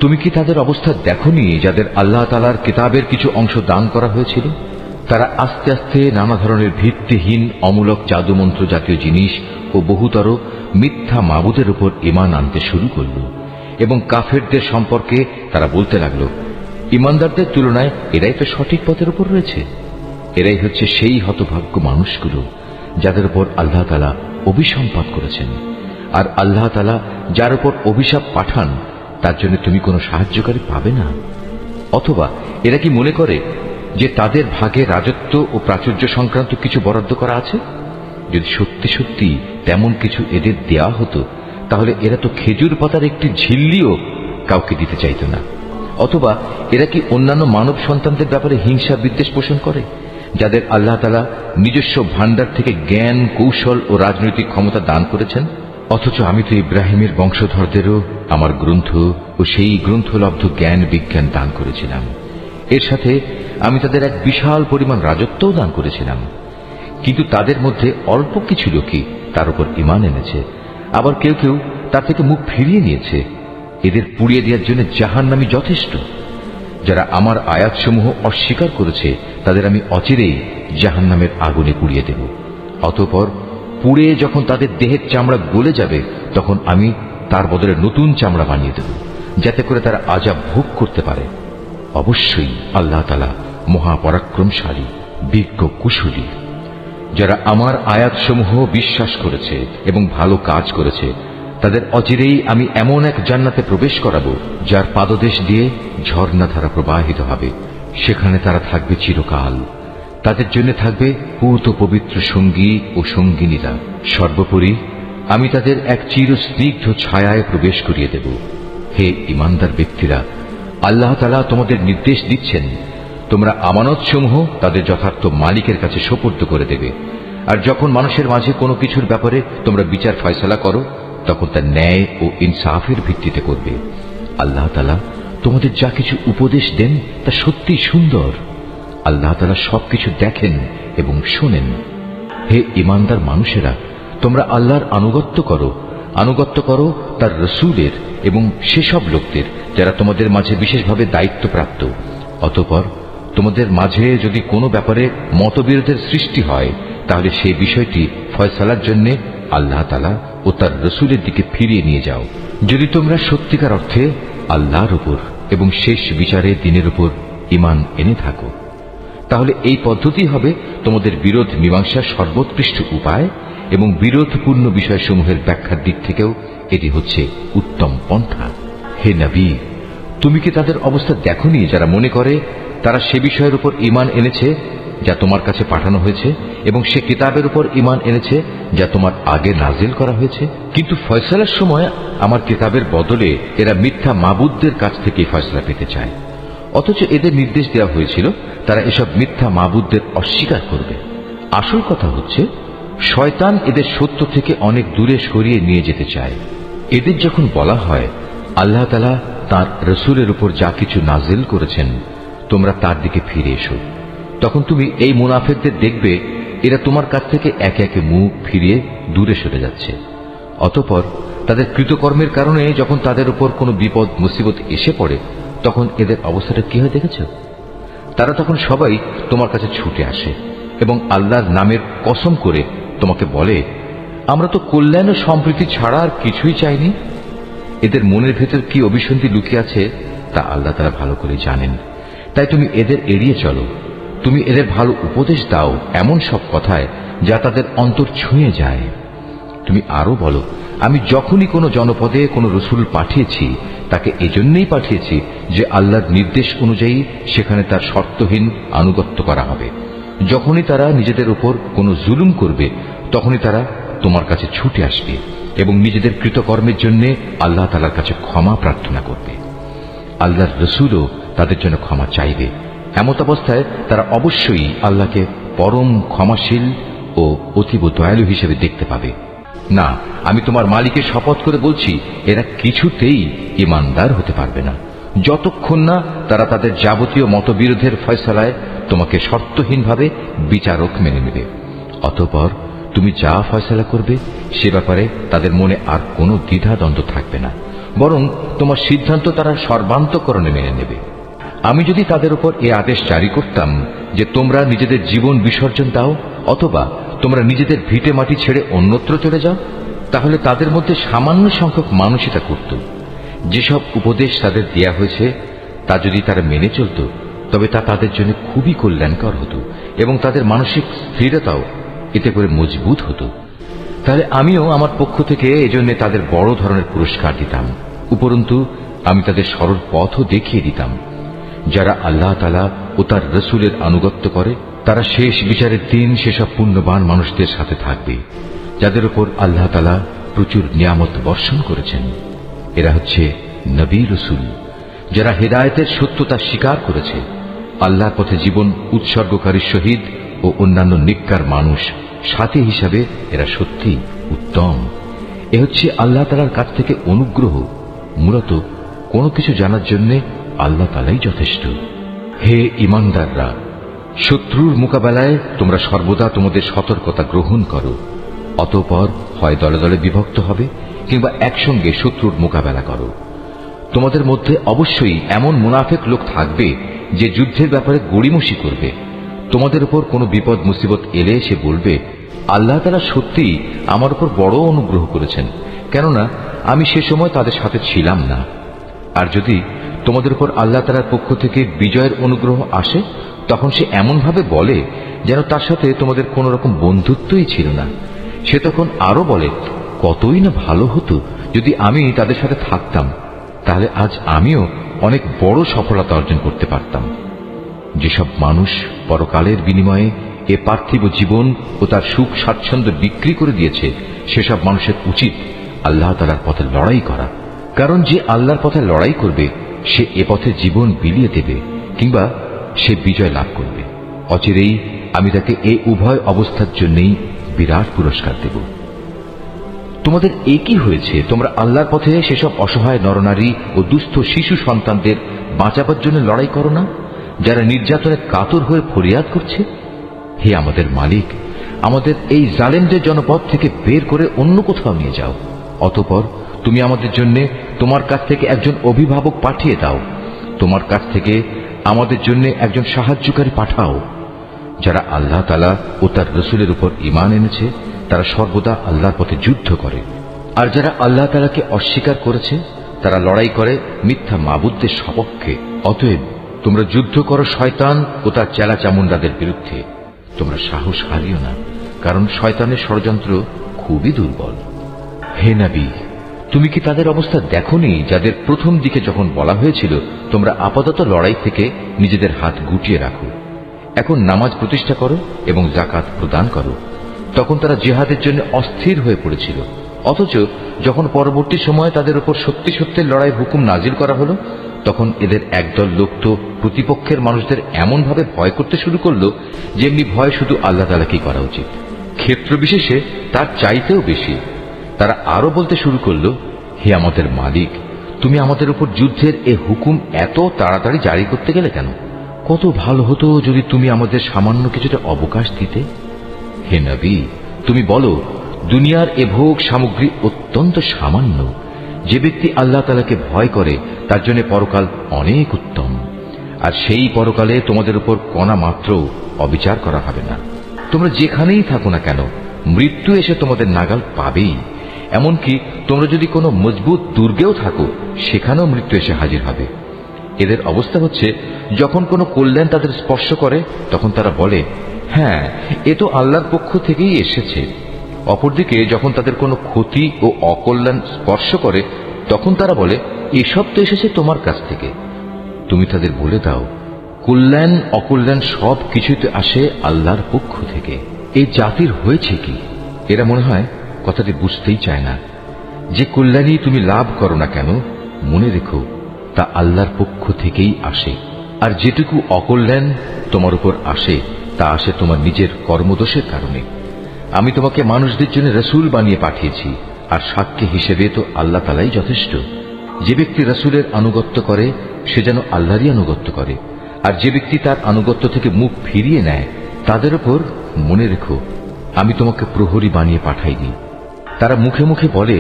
তুমি কি তাদের অবস্থা দেখোনি যাদের আল্লাহ তাআলার কিতাবের কিছু অংশ দান করা হয়েছিল? তারা আস্তে আস্তে নানা ধরনের ভিত্তিহীন অমূলক জাদুমন্ত্র জাতীয় জিনিস ও বহুতর মিথ্যা মাবুদের উপর ঈমান আনতে শুরু করল, এবং কাফেরদের সম্পর্কে তারা বলতে লাগলো, ঈমানদারদের তুলনায় এরাই তো সঠিক পথের উপর রয়েছে। এরাই হচ্ছে সেই হতভাগ্য মানুষগুলো যাদের উপর আল্লাহ তাআলা অভিসম্পাত করেছেন। আর আল্লাহ তাআলা যার উপর অভিশাপ পাঠান তার জন্য তুমি কোনো সাহায্যকারী পাবে না। অথবা এরা কি মনে করে যে তাদের ভাগে রাজত্ব ও প্রাচুর্য সংক্রান্ত কিছু বরাদ্দ করা আছে? যদি সত্যি সত্যি তেমন কিছু এদের দেয়া হতো, তাহলে এরা তো খেজুর পাতার একটি ঝিল্লিও কাউকে দিতে চাইত না। অথবা এরা কি অন্যান্য মানব সন্তানদের ব্যাপারে হিংসা বিদ্বেষ পোষণ করে, যাদের আল্লাহ তাআলা নিজস্ব ভান্ডার থেকে জ্ঞান, কৌশল ও রাজনৈতিক ক্ষমতা দান করেছেন? অথচ আমি তো ইব্রাহিমের বংশধরদেরও আমার গ্রন্থ ও সেই গ্রন্থলব্ধ জ্ঞান বিজ্ঞান দান করেছিলাম। এর সাথে আমি তাদের এক বিশাল পরিমাণ রাজত্বও দান করেছিলাম। কিন্তু তাদের মধ্যে অল্প কিছু লোকই তার উপর ঈমান এনেছে, আবার কেউ কেউ তার থেকে মুখ ফিরিয়ে নিয়েছে। এদের পুড়িয়ে দেওয়ার জন্য জাহান্নামী যথেষ্ট। যারা আমার আয়াতসমূহ অস্বীকার করেছে তাদের আমি অচিরেই জাহান্নামের আগুনে পুড়িয়ে দেব। অতঃপর পুড়ে যখন তাদের দেহের চামড়া গলে যাবে, তখন আমি তার বদলে নতুন চামড়া বানিয়ে দেব, যাতে করে তারা আযাব ভোগ করতে পারে। অবশ্যই আল্লাহ তাআলা মহাপরাক্রমশালী, বিজ্ঞ, কুশলী। যারা আমার আয়াতসমূহ বিশ্বাস করেছে এবং ভালো কাজ করেছে, তাদের অচিরেই আমি এমন এক জান্নাতে প্রবেশ করাবো যার পাদদেশ দিয়ে ঝর্ণাধারা প্রবাহিত হবে। সেখানে তারা থাকবে চিরকাল। তাদের জন্য থাকবে পূত পবিত্র সঙ্গী ও সঙ্গিনীরা। সর্বোপরি আমি তাদের এক চিরস্নিগ্ধ ছায়ায় প্রবেশ করিয়ে দেব। হে ঈমানদার ব্যক্তিরা, আল্লাহ তাআলা তোমাদের নির্দেশ দিচ্ছেন, তোমরা আমানতসমূহ তাদের যথার্থ মালিকের কাছে সোপর্দ করে দেবে। আর যখন মানুষের মাঝে কোনো কিছুর ব্যাপারে তোমরা বিচার ফয়সালা করো, তখন তা ন্যায় ও ইনসাফের ভিত্তিতে করবে। আল্লাহ তাআলা তোমাদের যা কিছু উপদেশ দেন তা সত্যি সুন্দর। আল্লাহ তাআলা সবকিছু দেখেন এবং শোনেন। হে ঈমানদার মানুষেরা, তোমরা আল্লাহর আনুগত্য করো আনুগত্য করো তার রসূলের এবং সেসব লোকদের যারা তোমাদের মাঝে বিশেষভাবে দায়িত্বপ্রাপ্ত। অতঃপর তোমাদের মাঝে যদি কোনো ব্যাপারে মতবিরোধের সৃষ্টি হয় তাহলে সেই বিষয়টি ফয়সালার জন্য আল্লাহ তাআলা ও তার রসূলের দিকে ফিরিয়ে নিয়ে যাও। যদি তোমরা সত্যিকার অর্থে আল্লাহর উপর এবং শেষ বিচারে দিনের উপর ঈমান এনে থাকো, তাহলে এই পদ্ধতি হবে তোমাদের বিরোধ মীমাংসার সর্বোৎকৃষ্ট উপায় এবং বিরোধপূর্ণ বিষয়সমূহের ব্যাখ্যার দিক থেকেও এটি হচ্ছে উত্তম পন্থা। হে নবী, তুমি কি তাদের অবস্থা দেখোনি যারা মনে করে তারা সে বিষয়ের উপর ঈমান এনেছে যা তোমার কাছে পাঠানো হয়েছে এবং সে কিতাবের উপর ঈমান এনেছে যা তোমার আগে নাজিল করা হয়েছে, কিন্তু ফয়সালার সময় আমার কিতাবের বদলে এরা মিথ্যা মাবুদদের কাছ থেকে ফয়সালা পেতে চায়। অথচ এদের নির্দেশ দেওয়া হয়েছিল তারা এসব মিথ্যা মাবুদদের অস্বীকার করবে। আসল কথা হচ্ছে শয়তান এদের সত্য থেকে অনেক দূরে সরিয়ে নিয়ে যেতে চায়। এদের যখন বলা হয় আল্লাহ তাআলা তাঁর রসূলের উপর যা কিছু নাজিল করেছেন তোমরা তার দিকে ফিরে এসো, তখন তুমি এই মুনাফিকদের দেখবে এরা তোমার কাছ থেকে একে একে মুখ ফিরিয়ে দূরে সরে যাচ্ছে। অতঃপর তাদের কৃতকর্মের কারণে যখন তাদের উপর কোনো বিপদ মুসিবত এসে পড়ে তখন এদের অবস্থাটা কি হয় দেখেছ? তারা তখন সবাই তোমার কাছে ছুটে আসে এবং আল্লাহর নামের কসম করে তোমাকে বলে, আমরা তো কল্যাণ ও সম্প্রীতি ছাড়া আর কিছুই চাইনি। এদের মনের ভেতর কি অভিসন্ধি লুকিয়ে আছে তা আল্লাহ তাআলা ভালো করে জানেন। তাই তুমি এদের এড়িয়ে চলো। তুমি এদের ভালো উপদেশ দাও এমন সব কথায় যা তাদের অন্তর ছুঁয়ে যায়। তুমি আরো বলো, আমি যখনই কোনো জনপদে কোনো রসূল পাঠিয়েছি তাকে এজন্যই পাঠিয়েছি যে আল্লাহর নির্দেশ অনুযায়ী সেখানে তার শর্তহীন আনুগত্য করা হবে। যখনই তারা নিজেদের উপর কোনো জুলুম করবে তখনই তারা তোমার কাছে ছুটে আসবে এবং নিজেদের কৃতকর্মের জন্য আল্লাহ তাআলার কাছে ক্ষমা প্রার্থনা করবে। আল্লাহর রসূলও তাদের জন্য ক্ষমা চাইবে। এমত অবস্থায় তারা অবশ্যই আল্লাহকে পরম ক্ষমাশীল ও অতীব দয়ালু হিসেবে দেখতে পাবে। না, আমি তোমার মালিকের শপথ করে বলছি এরা কিছুতেই ঈমানদার হতে পারবে না যতক্ষণ না তারা তাদের যাবতীয় মতবিরোধের ফয়সালায় তোমাকে শর্তহীনভাবে বিচারক মেনে নেবে। অতঃপর তুমি যা ফয়সালা করবে সে ব্যাপারে তাদের মনে আর কোনো দ্বিধাদ্বন্দ্ব থাকবে না, বরং তোমার সিদ্ধান্ত তারা সর্বান্তকরণে মেনে নেবে। আমি যদি তাদের উপর এ আদেশ জারি করতাম যে তোমরা নিজেদের জীবন বিসর্জন দাও অথবা তোমরা নিজেদের ভিটে মাটি ছেড়ে অন্যত্র চলে যাও, তাহলে তাদের মধ্যে সামান্য সংখ্যক মানুষই তা করত। যেসব উপদেশ তাদের দেয়া হয়েছে তা যদি তারা মেনে চলত তবে তা তাদের জন্য খুবই কল্যাণকর হতো এবং তাদের মানসিক স্থিরতাও এতে করে মজবুত হতো। তাহলে আমিও আমার পক্ষ থেকে এজন্য তাদের বড় ধরনের পুরস্কার দিতাম। উপরন্তু আমি তাদের সরল পথও দেখিয়ে দিতাম। যারা আল্লাহ তাআলা ও তার রসূলের আনুগত্য করে তারা শেষ বিচারের দিন সেসব পুণ্যবান মানুষদের সাথে থাকবে যাদের উপর আল্লাহ তাআলা প্রচুর নিয়ামত বর্ষণ করেছেন। এরা হচ্ছে নবী রসূল যারা হেদায়েতের সত্যতা স্বীকার করেছে, আল্লাহর পথে জীবন উৎসর্গকারী শহীদ ও অন্যান্য নেককার মানুষ সাথী হিসাবে এরা সত্যি উত্তম। এ হচ্ছে আল্লাহ তাআলার কাছ থেকে অনুগ্রহ। মূলত কোনো কিছু জানার জন্য আল্লাহ তাআলাই যথেষ্ট। হে ঈমানদাররা, শত্রুর মোকাবেলায় তোমরা সর্বদা তোমাদের সতর্কতা গ্রহণ করো। অতঃপর হয় দলে দলে বিভক্ত হবে কিংবা একসঙ্গে শত্রুর মোকাবেলা করো। তোমাদের মধ্যে অবশ্যই এমন মুনাফিক লোক থাকবে যে যুদ্ধের ব্যাপারে গড়িমসি করবে। তোমাদের উপর কোনো বিপদ মুসিবত এলে সে বলবে, আল্লাহ তাআলা সত্যিই আমার উপর বড় অনুগ্রহ করেছেন, কেননা আমি সে সময় তাদের সাথে ছিলাম না। আর যদি তোমাদের উপর আল্লাহ তাআলার পক্ষ থেকে বিজয়ের অনুগ্রহ আসে তখন সে এমনভাবে বলে যেন তার সাথে তোমাদের কোন রকম বন্ধুত্বই ছিল না। সে তখন আরো বলে, কতই না ভালো হতো যদি আমি তাদের সাথে থাকতাম, তাহলে আজ আমিও অনেক বড় সফলতা অর্জন করতে পারতাম। যেসব মানুষ পরকালের বিনিময়ে এ পার্থিব জীবন ও তার সুখ স্বাচ্ছন্দ্য বিক্রি করে দিয়েছে সেসব মানুষের উচিত আল্লাহ তাআলার পথে লড়াই করা। কারণ যে আল্লাহর পথে লড়াই করবে সে এ পথে জীবন বিলিয়ে দেবে কিংবা সে বিজয় লাভ করবে। অচিরেই আমি তাকে এই উভয় অবস্থার জন্যই বিরাট পুরস্কার দেব। তোমাদের একই হয়েছে, তোমরা আল্লাহর পথে সেসব অসহায় নরনারী ও দুস্থ শিশু সন্তানদের বাঁচাবার জন্য লড়াই করো না যারা নির্যাতনে কাতর হয়ে ফরিয়াদ করছে। হে আমাদের মালিক, আমাদের এই জালেমদের জনপদ থেকে বের করে অন্য কোথাও নিয়ে যাও, অতঃপর তুমি আমাদের জন্য তোমার কাছ থেকে একজন অভিভাবক পাঠিয়ে দাও, তোমার কাছ থেকে আমাদের জন্য একজন সাহায্যকারী পাঠাও। যারা আল্লাহ তাআলা ও তার রাসূলের উপর ঈমান এনেছে তারা সর্বদা আল্লাহর পথে যুদ্ধ করে, আর যারা আল্লাহ তাআলাকে অস্বীকার করেছে তারা লড়াই করে মিথ্যা মাবুদদের সপক্ষে। অতএব তোমরা যুদ্ধ করো শয়তান ও তার চেলা চামুন্ডাদের বিরুদ্ধে। তোমরা সাহস হারিও না, কারণ শয়তানের ষড়যন্ত্র খুবই দুর্বল। হে নবী, তুমি কি তাদের অবস্থা দেখোনি যাদের প্রথম দিকে যখন বলা হয়েছিল তোমরা আপাতত লড়াই থেকে নিজেদের হাত গুটিয়ে রাখো, এখন নামাজ প্রতিষ্ঠা করো এবং যাকাত প্রদান করো। তখন তারা জিহাদের জন্য অস্থির হয়ে পড়েছিল, অথচ যখন পরবর্তী সময়ে তাদের উপর সত্যি সত্যের লড়াই হুকুম নাজিল করা হলো তখন এদের একদল লোক তো প্রতিপক্ষের মানুষদের এমন ভাবে ভয় করতে শুরু করলো যেমনি ভয় শুধু আল্লাহ তাআলাকেই করা উচিত, ক্ষেত্র বিশেষে তার চাইতেও বেশি। তারা আরো বলতে শুরু করলো, হে আমাদের মালিক, তুমি আমাদের উপর যুদ্ধের এ হুকুম এত তাড়াতাড়ি জারি করতে গেলে কেন? কত ভালো হতো যদি তুমি আমাদের সামান্য কিছুটা অবকাশ দিতে। হে নবী, তুমি বলো, দুনিয়ার এ ভোগ সামগ্রী অত্যন্ত সামান্য। যে ব্যক্তি আল্লাহ তাআলাকে ভয় করে তার জন্য পরকাল অনেক উত্তম, আর সেই পরকালে তোমাদের উপর কণা মাত্র অবিচার করা হবে না। তোমরা যেখানেই থাকো না কেন মৃত্যু এসে তোমাদের নাগাল পাবেই। এমনকি তোমরা যদি কোনো মজবুত দুর্গেও থাকো সেখানেও মৃত্যু এসে হাজির হবে। এদের অবস্থা হচ্ছে, যখন কোনো কল্যাণ তাদের স্পর্শ করে তখন তারা বলে, হ্যাঁ, এ তো আল্লাহর পক্ষ থেকেই এসেছে। অপরদিকে যখন তাদের কোনো ক্ষতি ও অকল্যাণ স্পর্শ করে তখন তারা বলে, এসব তো এসেছে তোমার কাছ থেকে। তুমি তাদের বলে দাও, কল্যাণ অকল্যাণ সব কিছুতে আসে আল্লাহর পক্ষ থেকে। এই জাতির হয়েছে কি? এরা মনে হয় কথাটি বুঝতেই চায় না। যে কল্যাণই তুমি লাভ করো না কেন মনে রেখো তা আল্লাহর পক্ষ থেকেই আসে, আর যেটুকু অকল্যাণ তোমার উপর আসে তা আসে তোমার নিজের কর্মদোষের কারণে। আমি তোমাকে মানুষদের জন্য রাসূল বানিয়ে পাঠিয়েছি, আর সাক্ষী হিসেবে তো আল্লাহ তাআলাই যথেষ্ট। যে ব্যক্তি রাসূলের আনুগত্য করে সে যেন আল্লাহরই আনুগত্য করে, আর যে ব্যক্তি তার আনুগত্য থেকে মুখ ফিরিয়ে নেয় তাদের উপর মনে রেখো আমি তোমাকে প্রহরী বানিয়ে পাঠাইনি। তারা মুখে মুখে বলে,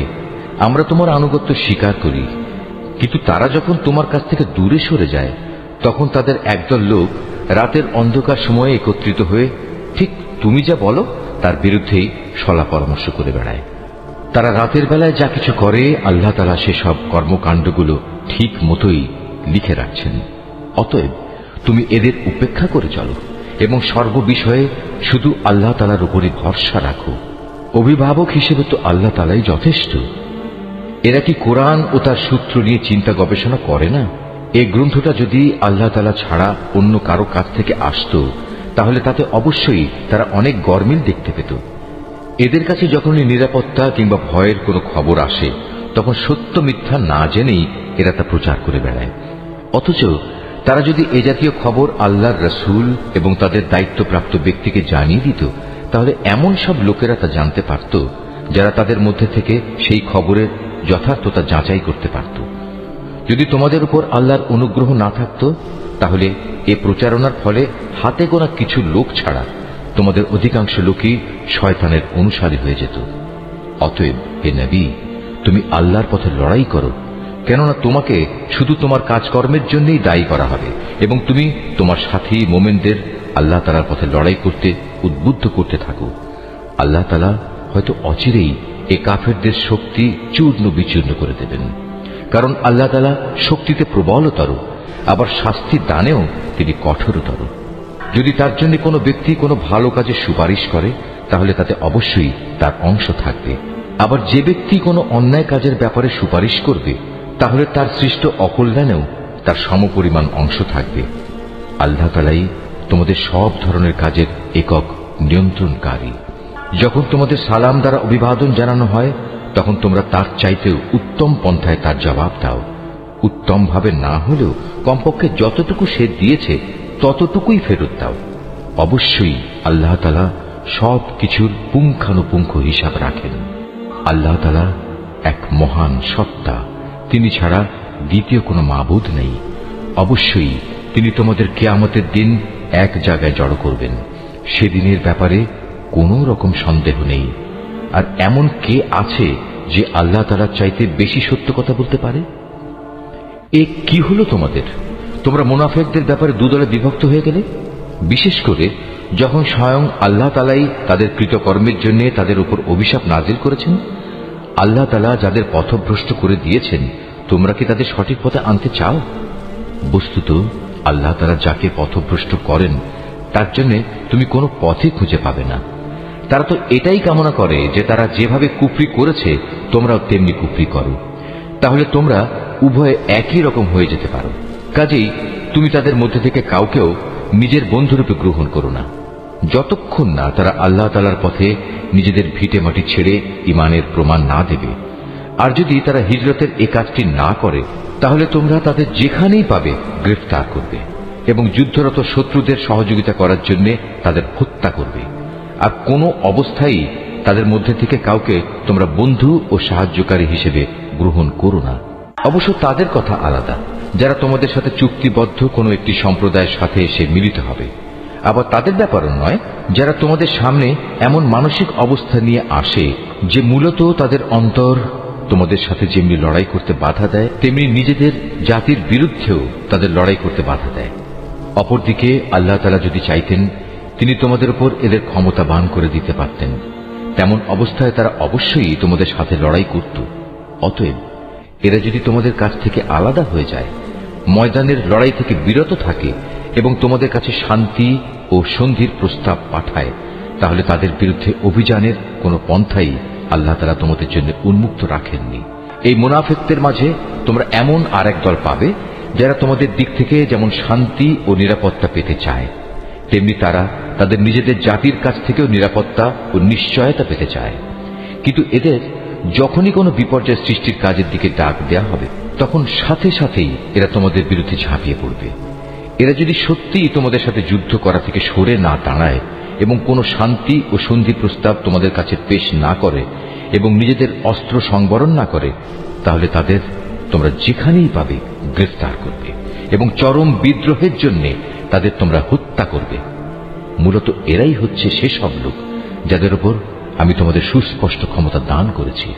আমরা তোমার আনুগত্য স্বীকার করি, কিন্তু তারা যখন তোমার কাছ থেকে দূরে সরে যায় তখন তাদের একদল লোক রাতের অন্ধকার সময়ে একত্রিত হয়ে ঠিক তুমি যা বলো তার বিরুদ্ধেই সলা পরামর্শ করে বেড়ায়। তারা রাতের বেলায় যা কিছু করে আল্লাহ তাআলা সেসব কর্মকাণ্ডগুলো ঠিক মতোই লিখে রাখছেন। অতএব তুমি এদের উপেক্ষা করে চলো এবং সর্ববিষয়ে শুধু আল্লাহ তাআলার উপরই ভরসা রাখো। অভিভাবক হিসেবে তো আল্লাহ তাআলাই যথেষ্ট। এরা কি কোরআন ও তার সূত্র নিয়ে চিন্তা গবেষণা করে না? এই গ্রন্থটা যদি আল্লাহ তাআলা ছাড়া অন্য কারো কাছ থেকে আসতো তাহলে তাতে অবশ্যই তারা অনেক গরমিল দেখতে পেত। এদের কাছে যখনই নিরাপত্তা কিংবা ভয়ের কোনো খবর আসে তখন সত্য মিথ্যা না জেনেই এরা তা প্রচার করে বেড়ায়। অথচ তারা যদি এ জাতীয় খবর আল্লাহর রাসূল এবং তাদের দায়িত্বপ্রাপ্ত ব্যক্তিকে জানিয়ে দিত তাহলে এমন সব লোকেরা তা জানতে পারত যারা তাদের মধ্যে থেকে সেই খবরের যথার্থতা যাচাই করতে পারত। যদি তোমাদের উপর আল্লাহর অনুগ্রহ না থাকত তাহলে এ প্রচারণার ফলে হাতে গোনা কিছু লোক ছাড়া তোমাদের অধিকাংশ লোকই শয়তানের অনুসারী হয়ে যেত। অতএব হে নবী, তুমি আল্লাহর পথে লড়াই করো, কেননা তোমাকে শুধু তোমার কাজকর্মের জন্যই দায়ী করা হবে এবং তুমি তোমার সাথী মোমেনদের আল্লাহ তাআলার পথে লড়াই করতে উদ্বুদ্ধ করতে থাকো। আল্লাহ তাআলা হয়তো অচিরেই এ কাফেরদের শক্তি চূর্ণ বিচূর্ণ করে দেবেন, কারণ আল্লাহ তাআলা শক্তিতে প্রবলতর, আবার শাস্তি দানেও তিনি কঠোরতর। যদি তার জন্য কোনো ব্যক্তি কোনো ভালো কাজে সুপারিশ করে তাহলে তাতে অবশ্যই তার অংশ থাকবে, আবার যে ব্যক্তি কোনো অন্যায় কাজের ব্যাপারে সুপারিশ করবে তাহলে তার সৃষ্ট অকল্যাণেও তার সমপরিমাণ অংশ থাকবে। আল্লাহ তাআলাই তোমাদের সব ধরনের কাজের একক নিয়ন্ত্রণকারী। যখন তোমাদের সালাম দ্বারা অভিবাদন জানানো হয় তখন তোমরা তার চাইতেও উত্তম পন্থায় তার জবাব দাও। উত্তম ভাবে না হলেও কমপক্ষে যতটুকু সে দিয়েছে ততটুকুই ফেরত দাও। অবশ্যই আল্লাহ তাআলা সব কিছুর পুঙ্খানুপুঙ্খ হিসাব রাখেন। আল্লাহ তাআলা এক মহান সত্তা, তিনি ছাড়া দ্বিতীয় কোনো মাবুদ নেই। অবশ্যই তিনি তোমাদের কিয়ামতের দিন এক জায়গায় জড়ো করবেন। সেদিনের ব্যাপারে কোনো রকম সন্দেহ নেই। আর এমন কে আছে যে আল্লাহ তাআলার চাইতে বেশি সত্য কথা বলতে পারে? এ কি হলো তোমাদের? তোমরা মুনাফিকদের ব্যাপারে দুদলে বিভক্ত হয়ে গেলে, বিশেষ করে যখন স্বয়ং আল্লাহ তাআলাই তাদের কৃতকর্মের জন্য তাদের উপর অভিশাপ নাজিল করেছেন। আল্লাহ তাআলা যাদের পথভ্রষ্ট করে দিয়েছেন, তোমরা কি তাদের সঠিক পথে আনতে চাও? বস্তুত আল্লাহ তাআলা যাকে পথভ্রষ্ট করেন তার জন্য তুমি কোনো পথে খুঁজে পাবে না। তারা তো এটাই কামনা করে যে তারা যেভাবে কুফরি করেছে তোমরাও তেমনি কুফরি করো, তাহলে তোমরা উভয়ে একই রকম হয়ে যেতে পারো। কাজেই তুমি তাদের মধ্যে থেকে কাউকেও নিজের বন্ধুরূপে গ্রহণ করো না, যতক্ষণ না তারা আল্লাহ তাআলার পথে নিজেদের ভিটে মাটি ছেড়ে ঈমানের প্রমাণ না দেবে। আর যদি তারা হিজরতের এই কাজটি না করে, তাহলে তোমরা তাদের যেখানেই পাবে গ্রেফতার করবে এবং যুদ্ধরত শত্রুদের সহযোগিতা করার জন্য তাদের হত্যা করবে। আর কোনো অবস্থায় তাদের মধ্যে থেকে কাউকে তোমরা বন্ধু ও সাহায্যকারী হিসেবে গ্রহণ করো না। অবশ্য তাদের কথা আলাদা, যারা তোমাদের সাথে চুক্তিবদ্ধ কোনো একটি সম্প্রদায়ের সাথে এসে মিলিত হবে। আবার তাদের ব্যাপারও নয়, যারা তোমাদের সামনে এমন মানসিক অবস্থা নিয়ে আসে যে মূলত তাদের অন্তর তোমাদের সাথে যেমনি লড়াই করতে বাধা দেয়, তেমনি নিজেদের জাতির বিরুদ্ধেও তাদের লড়াই করতে বাধা দেয়। অপরদিকে আল্লাহ তাআলা যদি চাইতেন, তিনি তোমাদের উপর এদের ক্ষমতাবান করে দিতে পারতেন। তেমন অবস্থায় তারা অবশ্যই তোমাদের সাথে লড়াই করত। অতএব এরা যদি তোমাদের কাছ থেকে আলাদা হয়ে যায়, ময়দানের লড়াই থেকে বিরত থাকে এবং তোমাদের কাছে শান্তি ও সন্ধির প্রস্তাব পাঠায়, তাহলে তাদের বিরুদ্ধে অভিযানের কোনো পন্থাই আল্লাহ তাআলা তোমাদের জন্য উন্মুক্ত রাখেননি। এই মুনাফিকদের মাঝে তোমরা এমন আর এক দল পাবে, যারা তোমাদের দিক থেকে যেমন শান্তি ও নিরাপত্তা পেতে চায়, তেমনি তারা তাদের নিজেদের জাতির কাছ থেকেও নিরাপত্তা ও নিশ্চয়তা পেতে চায়। কিন্তু এদের যখনই কোনো বিপর্যয় সৃষ্টির কাজের দিকে ডাক দেয়া হবে, তখন সাথে সাথেই এরা তোমাদের বিরুদ্ধে ঝাঁপিয়ে পড়বে। এরা যদি সত্যিই তোমাদের সাথে যুদ্ধ করা থেকে সরে না দাঁড়ায় এবং কোনো শান্তি ও সন্ধি প্রস্তাব তোমাদের কাছে পেশ না করে এবং নিজেদের অস্ত্র সংবরণ না করে, তাহলে তাদের তোমরা যেখানেই পাবে গ্রেফতার করবে এবং চরম বিদ্রোহের জন্য তাদের তোমরা হত্যা করবে। মূলত এরাই হচ্ছে সেসব লোক যাদের উপর আমি তোমাদের সুস্পষ্ট ক্ষমতা দান করেছি।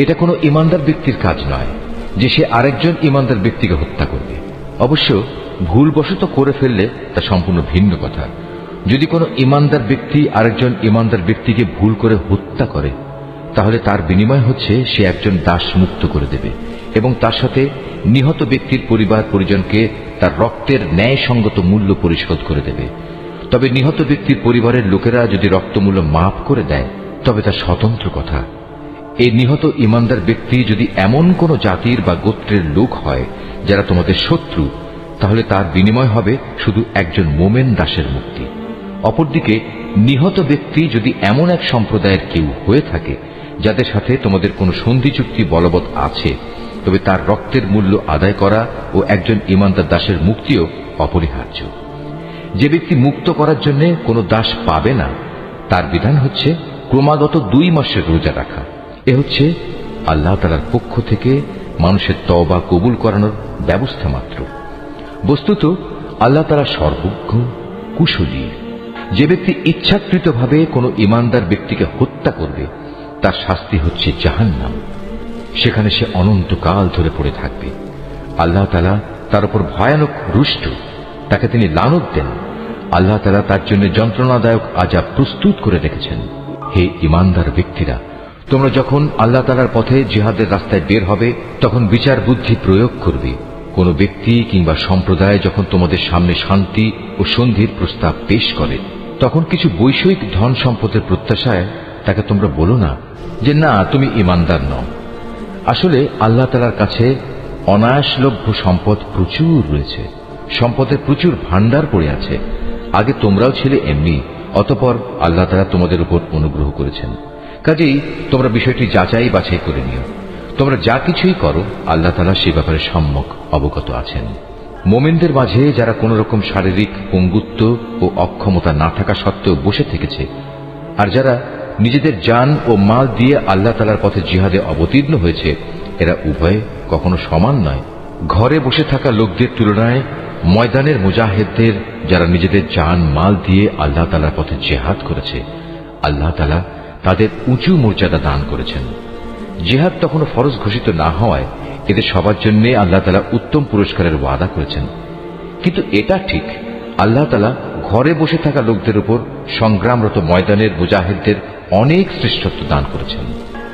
এটা কোনো ইমানদার ব্যক্তির কাজ নয় যে সে আরেকজন ইমানদার ব্যক্তিকে হত্যা করবে। অবশ্য ভুলবশত করে ফেললে তা সম্পূর্ণ ভিন্ন কথা। যদি কোনো ইমানদার ব্যক্তি আরেকজন ইমানদার ব্যক্তিকে ভুল করে হত্যা করে, তাহলে তার বিনিময় হচ্ছে সে একজন দাস মুক্ত করে দেবে এবং তার সাথে নিহত ব্যক্তির পরিবার পরিজনকে তার রক্তের ন্যায়সঙ্গত মূল্য পরিশোধ করে দেবে। তবে নিহত ব্যক্তির পরিবারের লোকেরা যদি রক্তমূল্য মাফ করে দেয়, তবে তা স্বতন্ত্র কথা। এই নিহত ইমানদার ব্যক্তি যদি এমন কোন জাতির বা গোত্রের লোক হয় যারা তোমাদের শত্রু, তাহলে তার বিনিময় হবে শুধু একজন মোমেন দাসের মুক্তি। অপরদিকে নিহত ব্যক্তি যদি এমন এক সম্প্রদায়ের কেউ হয়ে থাকে যাদের সাথে তোমাদের কোনো সন্ধি চুক্তি বলবৎ আছে, তবে তার রক্তের মূল্য আদায় করা ও একজন ইমানদার দাসের মুক্তিও অপরিহার্য। যে ব্যক্তি মুক্ত করার জন্য কোনো দাস পাবে না, তার বিধান হচ্ছে ক্রমাগত 2 মাসের রোজা রাখা। এ হচ্ছে আল্লাহ তাআলার পক্ষ থেকে মানুষের তওবা কবুল করানোর ব্যবস্থা মাত্র। বস্তুত আল্লাহ তাআলা সর্বজ্ঞ, কুশলী। যে ব্যক্তি ইচ্ছাকৃতভাবে কোনো ইমানদার ব্যক্তিকে হত্যা করবে, তার শাস্তি হচ্ছে জাহান্নাম। সেখানে সে অনন্তকাল ধরে পড়ে থাকবে। আল্লাহ তাআলা তার উপর ভয়ানক রুষ্ট, তাকে তিনি লানত দেন। আল্লাহ তাআলা তার জন্য যন্ত্রণাদায়ক আযাব প্রস্তুত করে রেখেছেন। হে ইমানদার ব্যক্তিরা, তোমরা যখন আল্লাহ তাআলার পথে জিহাদের রাস্তায় বের হবে, তখন বিচার বুদ্ধি প্রয়োগ করবে। কোন ব্যক্তি কিংবা সম্প্রদায় যখন তোমাদের সামনে শান্তি ও সন্ধির প্রস্তাব পেশ করে, তখন কিছু বৈষয়িক ধন সম্পদের প্রত্যাশায় তাকে তোমরা বলো না যে না, তুমি ইমানদার নও। আসলে আল্লাহ তাআলার কাছে অনায়াসলভ্য সম্পদ প্রচুর রয়েছে, সম্পদের প্রচুর ভান্ডার পড়ে আছে। আগে তোমরাও ছিলে এমনি, অতঃপর আল্লাহ তাআলা তোমাদের উপর অনুগ্রহ করেছেন। কাজেই তোমরা বিষয়টি যাচাই বাছাই করে নিও। তোমরা যা কিছুই করো, আল্লাহ তাআলা সে ব্যাপারে সম্যক অবগত আছেন। মোমিনদের মাঝে যারা কোন রকম শারীরিক পঙ্গুত্ব ও অক্ষমতা না থাকা সত্ত্বেও বসে থেকেছে, আর যারা নিজেদের জান ও মাল দিয়ে আল্লাহ তাআলার পথে জিহাদে অবতীর্ণ হয়েছে, এরা উভয়ে কখনো সমান নয়। ঘরে বসে থাকা লোকদের তুলনায় ময়দানের মুজাহিদদের, যারা নিজেদের জান মাল দিয়ে আল্লাহ তাআলার পথে জিহাদ করেছে, আল্লাহ তাআলা তাদের উঁচু মর্যাদা দান করেছেন। জিহাদ তখনও ফরজ ঘোষিত না হওয়ায় এদের সবার জন্য আল্লাহ তাআলা উত্তম পুরস্কারের ওয়াদা করেছেন। কিন্তু এটা ঠিক, আল্লাহ তাআলা ঘরে বসে থাকা লোকদের উপর সংগ্রামরত ময়দানের মুজাহিদদের অনেক শ্রেষ্ঠত্ব দান করেছেন।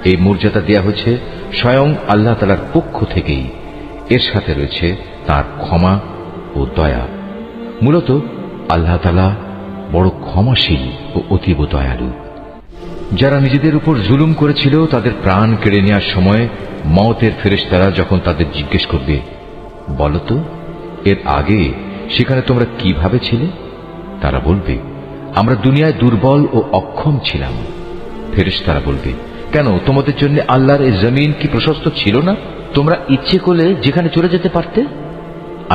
এই মর্যাদা দেয়া হয়েছে স্বয়ং আল্লাহ তাআলার পক্ষ থেকেই। এর সাথে রয়েছে তার ক্ষমা ও দয়া। মূলত আল্লাহ তাআলা বড় ক্ষমাশীল ও অতীব দয়ালু। যারা নিজেদের উপর জুলুম করেছিল তাদের প্রাণ কেড়ে নেওয়ার সময় মওতের ফেরেশতারা যখন তাদের জিজ্ঞেস করবে, বলতো এর আগে সেখানে তোমরা কিভাবে ছিলে? তারা বলবে, আমরা দুনিয়ায় দুর্বল ও অক্ষম ছিলাম। ফেরেশতারা বলবে, কেন তোমাদের জন্য আল্লাহর এই জমিন কি প্রশস্ত ছিল না? তোমরা ইচ্ছে করলে যেখানে চলে যেতে পারতে।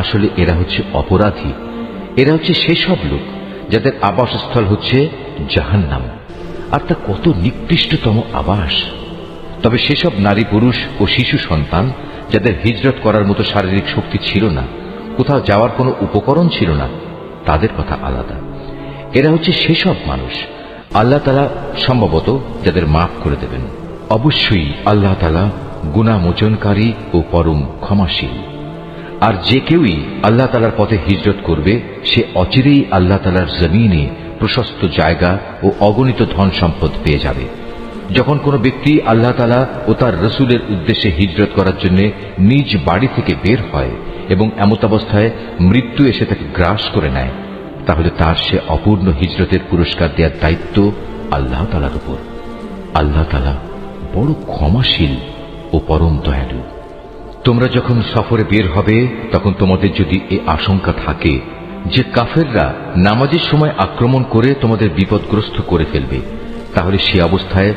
আসলে এরা হচ্ছে অপরাধী। এরা হচ্ছে সেসব লোক যাদের আবাসস্থল হচ্ছে জাহান্নাম, আর তা কত নিকৃষ্টতম আবাস। তবে সেসব নারী পুরুষ ও শিশু সন্তান যাদের হিজরত করার মতো শারীরিক শক্তি ছিল না, কোথাও যাওয়ার কোনো উপকরণ ছিল না, তাদের কথা আলাদা। এরা হচ্ছে সেসব মানুষ আল্লাহ তাআলা সম্ভবত যাদের মাফ করে দেবেন। অবশ্যই আল্লাহ তাআলা গুনাহ মোচনকারী ও পরম ক্ষমাশীল। আর যে কেউই আল্লাহ তাআলার পথে হিজরত করবে সে অচিরেই আল্লাহ তাআলার জমিনে প্রশস্ত জায়গা ও অগণিত ধন সম্পদ পেয়ে যাবে। যখন কোনো ব্যক্তি আল্লাহ তাআলা ও তার রসুলের উদ্দেশ্যে হিজরত করার জন্য নিজ বাড়ি থেকে বের হয় এবং এমতাবস্থায় মৃত্যু এসে তাকে গ্রাস করে নেয়, তাহলে তার সে অপূর্ণ হিজরতের পুরস্কার দেওয়ার দায়িত্ব আল্লাহ তাআলার উপর। আল্লাহ তাআলা বড় ক্ষমাশীল ও পরম দয়ালু। তোমরা যখন সফরে বের হবে তখন তোমাদের যদি এ আশঙ্কা থাকে যে কাফেররা নামাজের সময় আক্রমণ করে তোমাদের বিপদগ্রস্ত করে ফেলবে, তাহলে সে অবস্থায়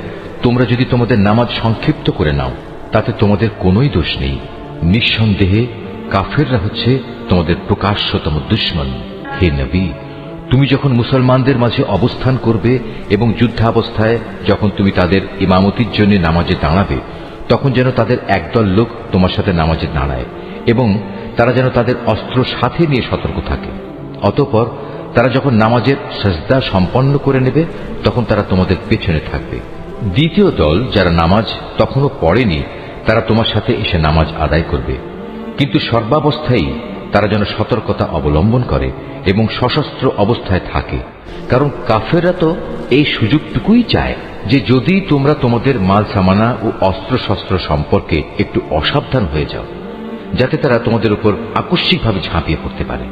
তোমরা যদি তোমাদের নামাজ সংক্ষিপ্ত করে নাও তাতে তোমাদের কোনোই দোষ নেই। নিঃসন্দেহে কাফেররা হচ্ছে তোমাদের প্রকাশ্যতম দুশমন। হে নবী, তুমি যখন মুসলমানদের মাঝে অবস্থান করবে এবং যুদ্ধাবস্থায় যখন তুমি তাদের ইমামতির জন্য নামাজে দাঁড়াবে, তখন যেন তাদের একদল লোক তোমার সাথে নামাজে দাঁড়ায় এবং তারা যেন তাদের অস্ত্র সাথে নিয়ে সতর্ক থাকে। অতঃপর তারা যখন নামাজের সাজদা সম্পন্ন করে নেবে তখন তারা তোমাদের পেছনে থাকবে। দ্বিতীয় দল যারা নামাজ তখনও পড়েনি তারা তোমার সাথে এসে নামাজ আদায় করবে, কিন্তু সর্বাবস্থায় তারা যেন সতর্কতা অবলম্বন করে এবং সশস্ত্র অবস্থায় থাকে। কারণ কাফেররা তো এই সুযোগটুকুই চায় যে যদি তোমরা তোমাদের মাল সামানা ও অস্ত্রশস্ত্র সম্পর্কে একটু অসাবধান হয়ে যাও, যাতে তারা তোমাদের উপর আকস্মিকভাবে ঝাঁপিয়ে পড়তে পারে।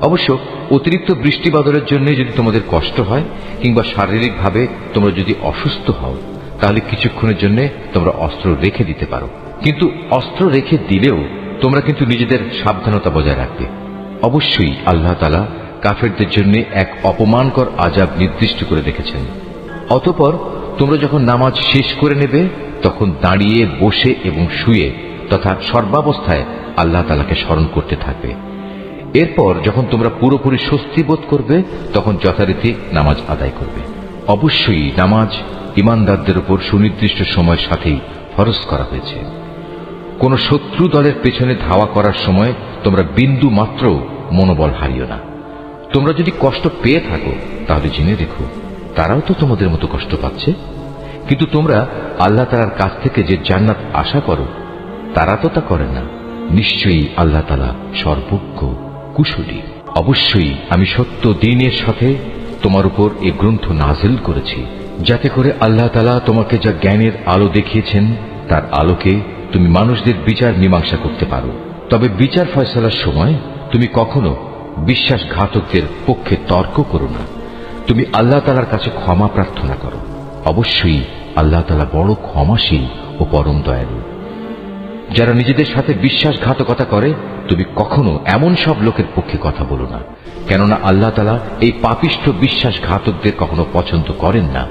অবশ্য অতিরিক্ত বৃষ্টি বাদলের জন্য যদি তোমাদের কষ্ট হয় কিংবা শারীরিকভাবে তোমরা যদি অসুস্থ হও, তাহলে কিছুক্ষণের জন্য তোমরা অস্ত্র রেখে দিতে পারো। কিন্তু অস্ত্র রেখে দিলেও তোমরা কিন্তু নিজেদের সাবধানতা বজায় রাখবে। অবশ্যই আল্লাহ তাআলা কাফেরদের জন্য এক অপমানকর আযাব নির্দিষ্ট করে রেখেছেন। অতঃপর তোমরা যখন নামাজ শেষ করে নেবে তখন দাঁড়িয়ে, বসে এবং শুয়ে তথা সর্বাবস্থায় আল্লাহ তাআলাকে স্মরণ করতে থাকবে। এরপর যখন তোমরা পুরোপুরি স্বস্তি বোধ করবে তখন যথারীতি নামাজ আদায় করবে। অবশ্যই নামাজ ঈমানদারদের উপর সুনির্দিষ্ট সময়ের সাথেই ফরজ করা হয়েছে। কোন শত্রু দলের পেছনে ধাওয়া করার সময় তোমরা বিন্দু মাত্র মনোবল হারিও না। তোমরা যদি কষ্ট পেয়ে থাকো তাহলে জেনে রেখো তারাও তো তোমাদের মতো কষ্ট পাচ্ছে, কিন্তু তোমরা আল্লাহ তাআলার কাছ থেকে যে জান্নাত আশা করো তারা তো তা করে না। নিশ্চয়ই আল্লাহ তাআলা সর্বজ্ঞ, কুশলী। অবশ্যই আমি সত্য দ্বীনের সাথে তোমার উপর এই গ্রন্থ নাজিল করেছি, যাতে করে আল্লাহ তাআলা তোমাকে যা জ্ঞানের আলো দেখিয়েছেন তার আলোকে তুমি মানুষদের বিচার মীমাংসা করতে পারো। তবে বিচার ফয়সালার সময় তুমি কখনো বিশ্বাসঘাতকদের পক্ষে তর্ক করো না। তুমি আল্লাহ তাআলার কাছে ক্ষমা প্রার্থনা করো। অবশ্যই আল্লাহ তাআলা বড় ক্ষমাশীল ও পরম দয়ালু। যারা নিজেদের সাথে বিশ্বাসঘাতকতা করে তুমি কখনো এমন সব লোকের পক্ষে কথা বলো না, কেননা আল্লাহ তাআলা এই পাপিষ্ঠ বিশ্বাসঘাতকদের কখনো পছন্দ করেন না।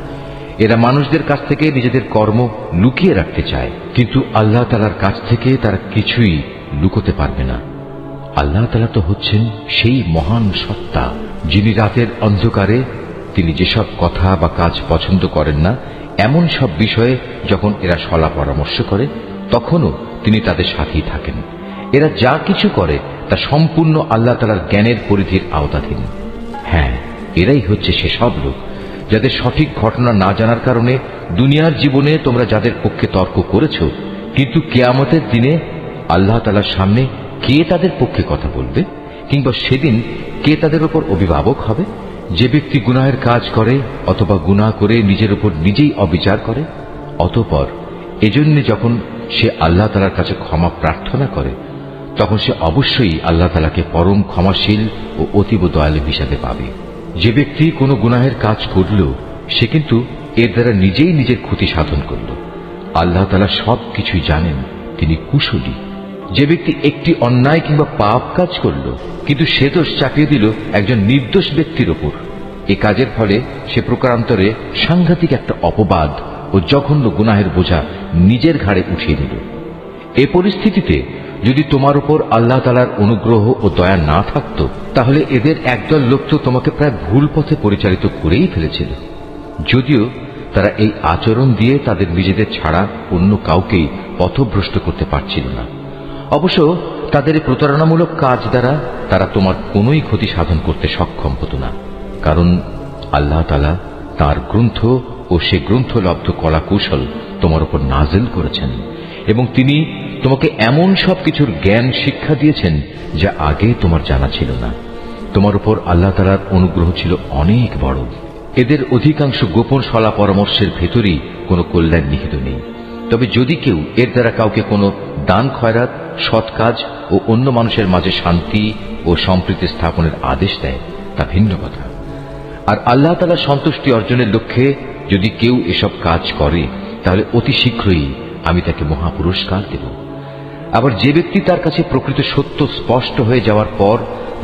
এরা মানুষদের কাছ থেকে নিজেদের কর্ম লুকিয়ে রাখতে চায়, কিন্তু আল্লাহ তাআলার কাছ থেকে তারা কিছুই লুকোতে পারবে না। আল্লাহ তাআলা তো হচ্ছেন সেই মহান সত্তা যিনি রাতের অন্ধকারে তিনি যেসব কথা বা কাজ পছন্দ করেন না এমন সব বিষয়ে যখন এরা সলা পরামর্শ করে তখনও তিনি তাদের সাথেই থাকেন। এরা যা কিছু করে তা সম্পূর্ণ আল্লাহ তাআলার জ্ঞানের পরিধির আওতাধীন। হ্যাঁ, এরাই হচ্ছে সেসব লোক যাদের সঠিক ঘটনা না জানার কারণে দুনিয়ার জীবনে তোমরা যাদের পক্ষে তর্ক করেছ, কিন্তু কিয়ামতের দিনে আল্লাহ তাআলার সামনে কে তাদের পক্ষে কথা বলবে, কিংবা সেদিন কে তাদের উপর অভিভাবক হবে? যে ব্যক্তি গুনাহের কাজ করে অথবা গুনাহ করে নিজের উপর নিজেই অবিচার করে, অতঃপর এজন্য যখন সে আল্লাহ তাআলার কাছে ক্ষমা প্রার্থনা করে, তখন সে অবশ্যই আল্লাহ তাআলাকে পরম ক্ষমাশীল ও অতীব দয়ালু হিসাবে পাবে। যে ব্যক্তি কোনো গুনাহের কাজ করল, সে কিন্তু এর দ্বারা নিজেই নিজের ক্ষতি সাধন করল। আল্লাহ তাআলা সবকিছুই জানেন, তিনি কুশলী। যে ব্যক্তি একটি অন্যায় কিংবা পাপ কাজ করল, কিন্তু সে দোষ চাপিয়ে দিল একজন নির্দোষ ব্যক্তির ওপর, এ কাজের ফলে সে প্রকারান্তরে সাংঘাতিক একটা অপবাদ ও জঘন্য গুনাহের বোঝা নিজের ঘাড়ে উঠিয়ে নিল। এ পরিস্থিতিতে যদি তোমার উপর আল্লাহ তাআলার অনুগ্রহ ও দয়া না থাকত, তাহলে এদের একদল লোক তো তোমাকে প্রায় ভুল পথে পরিচালিত করেই ফেলেছিল। যদিও তারা এই আচরণ দিয়ে তাদের নিজেদের ছাড়া অন্য কাউকেই পথভ্রষ্ট করতে পারছিল না। অবশ্য তাদের এই প্রতারণামূলক কাজ দ্বারা তারা তোমার কোনোই ক্ষতি সাধন করতে সক্ষম হতো না, কারণ আল্লাহ তাআলা তাঁর গ্রন্থ ও সে গ্রন্থলব্ধ কলা কৌশল তোমার উপর নাযিল করেছেন, এবং তিনি তোমাকে এমন সব কিছুর জ্ঞান শিক্ষা দিয়েছেন যা আগে তোমার জানা ছিল না। তোমার উপর আল্লাহ তাআলার অনুগ্রহ ছিল অনেক বড়। এদের অধিকাংশ গোপন সলা পরামর্শের ভেতরই কোনো কল্যাণ নিহিত নেই। তবে যদি কেউ এর দ্বারা কাউকে কোনো দান খয়রাত, সৎ কাজ ও অন্য মানুষের মাঝে শান্তি ও সম্প্রীতি স্থাপনের আদেশ দেয়, তা ভিন্ন কথা। আর আল্লাহ তাআলার সন্তুষ্টি অর্জনের লক্ষ্যে যদি কেউ এসব কাজ করে, তাহলে অতি শীঘ্রই আমি তাকে মহাপুরস্কার দেব। আবার যে ব্যক্তি তার কাছে প্রকৃত সত্য স্পষ্ট হয়ে যাওয়ার পর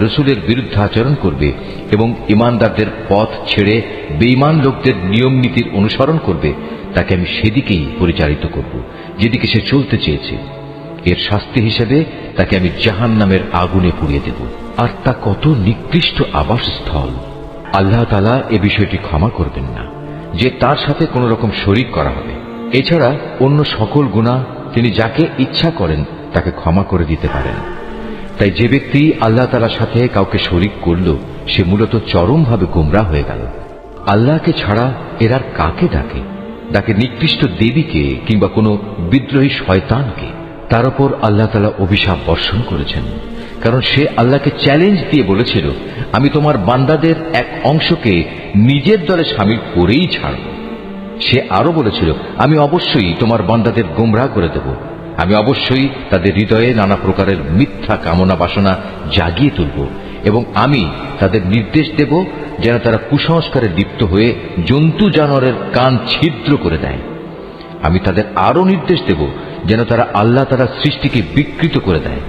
রসুলের বিরুদ্ধে আচরণ করবে এবং ইমানদারদের পথ ছেড়ে বেঈমান লোকদের নিয়ম নীতির অনুসরণ করবে, তাকে আমি সেদিকেই পরিচালিত করব যেদিকে সে চলতে চেয়েছে। এর শাস্তি হিসেবে তাকে আমি জাহান্নামের আগুনে পুড়িয়ে দেব, আর তা কত নিকৃষ্ট আবাসস্থল। আল্লাহ তাআলা এ বিষয়টি ক্ষমা করবেন না যে তার সাথে কোন রকম শরীক করা হবে। এছাড়া অন্য সকল গুনাহ তিনি যাকে ইচ্ছা করেন তাকে ক্ষমা করে দিতে পারেন। তাই যে ব্যক্তি আল্লাহ তাআলার সাথে কাউকে শরীক করল, সে মূলত চরমভাবে গোমরাহ হয়ে গেল। আল্লাহকে ছাড়া এরা কাকে ডাকে? ডাকে নিকৃষ্ট দেবীকে কিংবা কোনো বিদ্রোহী শয়তানকে। তার উপর আল্লাহ তাআলা অভিশাপ বর্ষণ করেছেন, কারণ সে আল্লাহকে চ্যালেঞ্জ দিয়ে বলেছিল, আমি তোমার বান্দাদের এক অংশকে নিজের দলে শামিল করেই ছাড়ব। সে আরো বলেছিল, আমি অবশ্যই তোমার বান্দাদের গোমরাহ করে দেব, আমি অবশ্যই তাদের হৃদয়ে নানা প্রকারের মিথ্যা কামনা বাসনা জাগিয়ে তুলব, এবং আমি তাদের নির্দেশ দেব যেন তারা কুসংস্কারে লিপ্ত হয়ে জন্তু জানোয়ারের কান ছিদ্র করে দেয়। আমি তাদের আরো নির্দেশ দেব যেন তারা আল্লাহ তাআলার সৃষ্টিকে বিকৃত করে দেয়।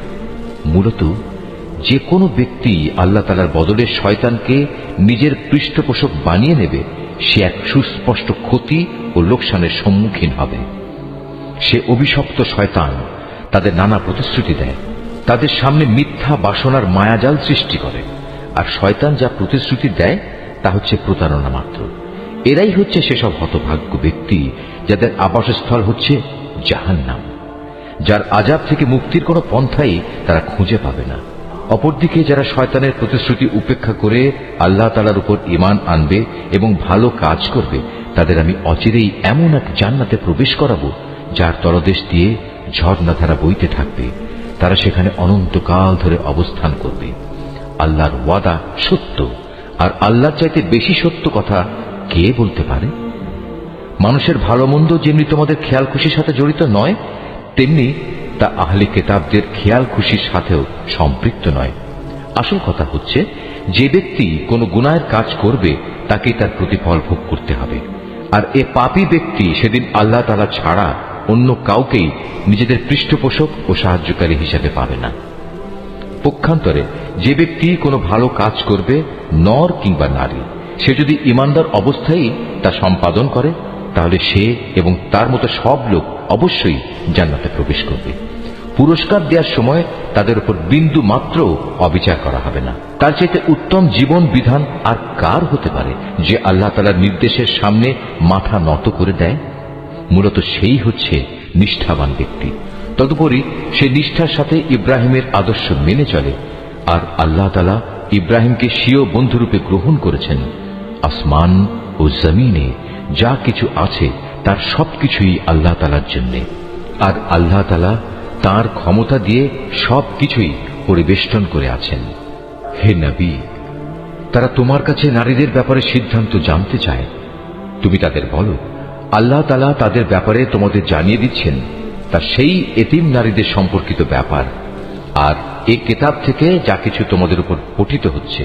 মূলত যে কোনো ব্যক্তি আল্লাহ তাআলার বদলে শয়তানকে নিজের পৃষ্ঠপোষক বানিয়ে নেবে, সে এক সুস্পষ্ট ক্ষতি ও লোকসানের সম্মুখীন হবে। সে অভিশপ্ত শয়তান তাদের নানা প্রতিশ্রুতি দেয়, তাদের সামনে মিথ্যা বাসনার মায়াজাল সৃষ্টি করে, আর শয়তান যা প্রতিশ্রুতি দেয় তা হচ্ছে প্রতারণা মাত্র। এরাই হচ্ছে সেসব হতভাগ্য ব্যক্তি যাদের আবাসস্থল হচ্ছে জাহান্নাম, যার আযাব থেকে মুক্তির কোনো পন্থাই তারা খুঁজে পাবে না। অপরদিকে যারা শয়তানের প্রতিশ্রুতি উপেক্ষা করে আল্লাহ তাআলার উপর ঈমান আনবে এবং ভালো কাজ করবে, তাদের আমি অচিরেই এমন এক জান্নাতে প্রবেশ করাবো যার তলদেশ দিয়ে ঝর্ণাধারা বইতে থাকবে। তারা সেখানে অনন্তকাল ধরে অবস্থান করবে। আল্লাহর ওয়াদা সত্য, আর আল্লাহর চাইতে বেশি সত্য কথা কে বলতে পারে? মানুষের ভালো মন্দ যেমনি তোমাদের খেয়াল খুশির সাথে জড়িত নয়, তেমনি তা আহলে কিতাবদের খেয়াল খুশির সাথেও সম্পৃক্ত নয়। আসল কথা হচ্ছে, যে ব্যক্তি কোনো গুনাহের কাজ করবে তাকে তার প্রতিফল ভোগ করতে হবে, আর এ পাপী ব্যক্তি সেদিন আল্লাহ তাআলা ছাড়া অন্য কাউকেই নিজেদের পৃষ্ঠপোষক ও সাহায্যকারী হিসেবে পাবে না। পক্ষান্তরে যে ব্যক্তি কোনো ভালো কাজ করবে, নর কিংবা নারী, সে যদি ঈমানদার অবস্থায় তা সম্পাদন করে, তাহলে সে এবং তার মতো সব লোক অবশ্যই জান্নাতে প্রবেশ করবে। পুরস্কার দেওয়ার সময় তাদের উপর বিন্দু মাত্র অবিচার করা হবে না। তার চাইতে উত্তম জীবন বিধান আর কার হতে পারে যে আল্লাহ তাআলার নির্দেশের সামনে মাথা নত করে দেয়? মূলত সেই হচ্ছে নিষ্ঠাবান ব্যক্তি। তদুপরি সে নিষ্ঠার সাথে ইব্রাহিমের আদর্শ মেনে চলে, আর আল্লাহ তাআলা ইব্রাহিমকে স্বীয় বন্ধুরূপে গ্রহণ করেছেন। আসমান ও জমিনে যা কিছু আছে তার সবকিছুই আল্লাহ তাআলার জন্য, আর আল্লাহ তাআলা তার ক্ষমতা দিয়ে সবকিছুই পরিবেষ্টন করে আছেন। হে নবী, তারা তোমার কাছে নারীদের ব্যাপারে সিদ্ধান্ত জানতে চায়। তুমি তাদের বলো, আল্লাহ তাআলা তাদের ব্যাপারে তোমাদের জানিয়ে দিচ্ছেন তা সেই এতিম নারীদের সম্পর্কিত ব্যাপার, আর এই কিতাব থেকে যা কিছু তোমাদের উপর পঠিত হচ্ছে।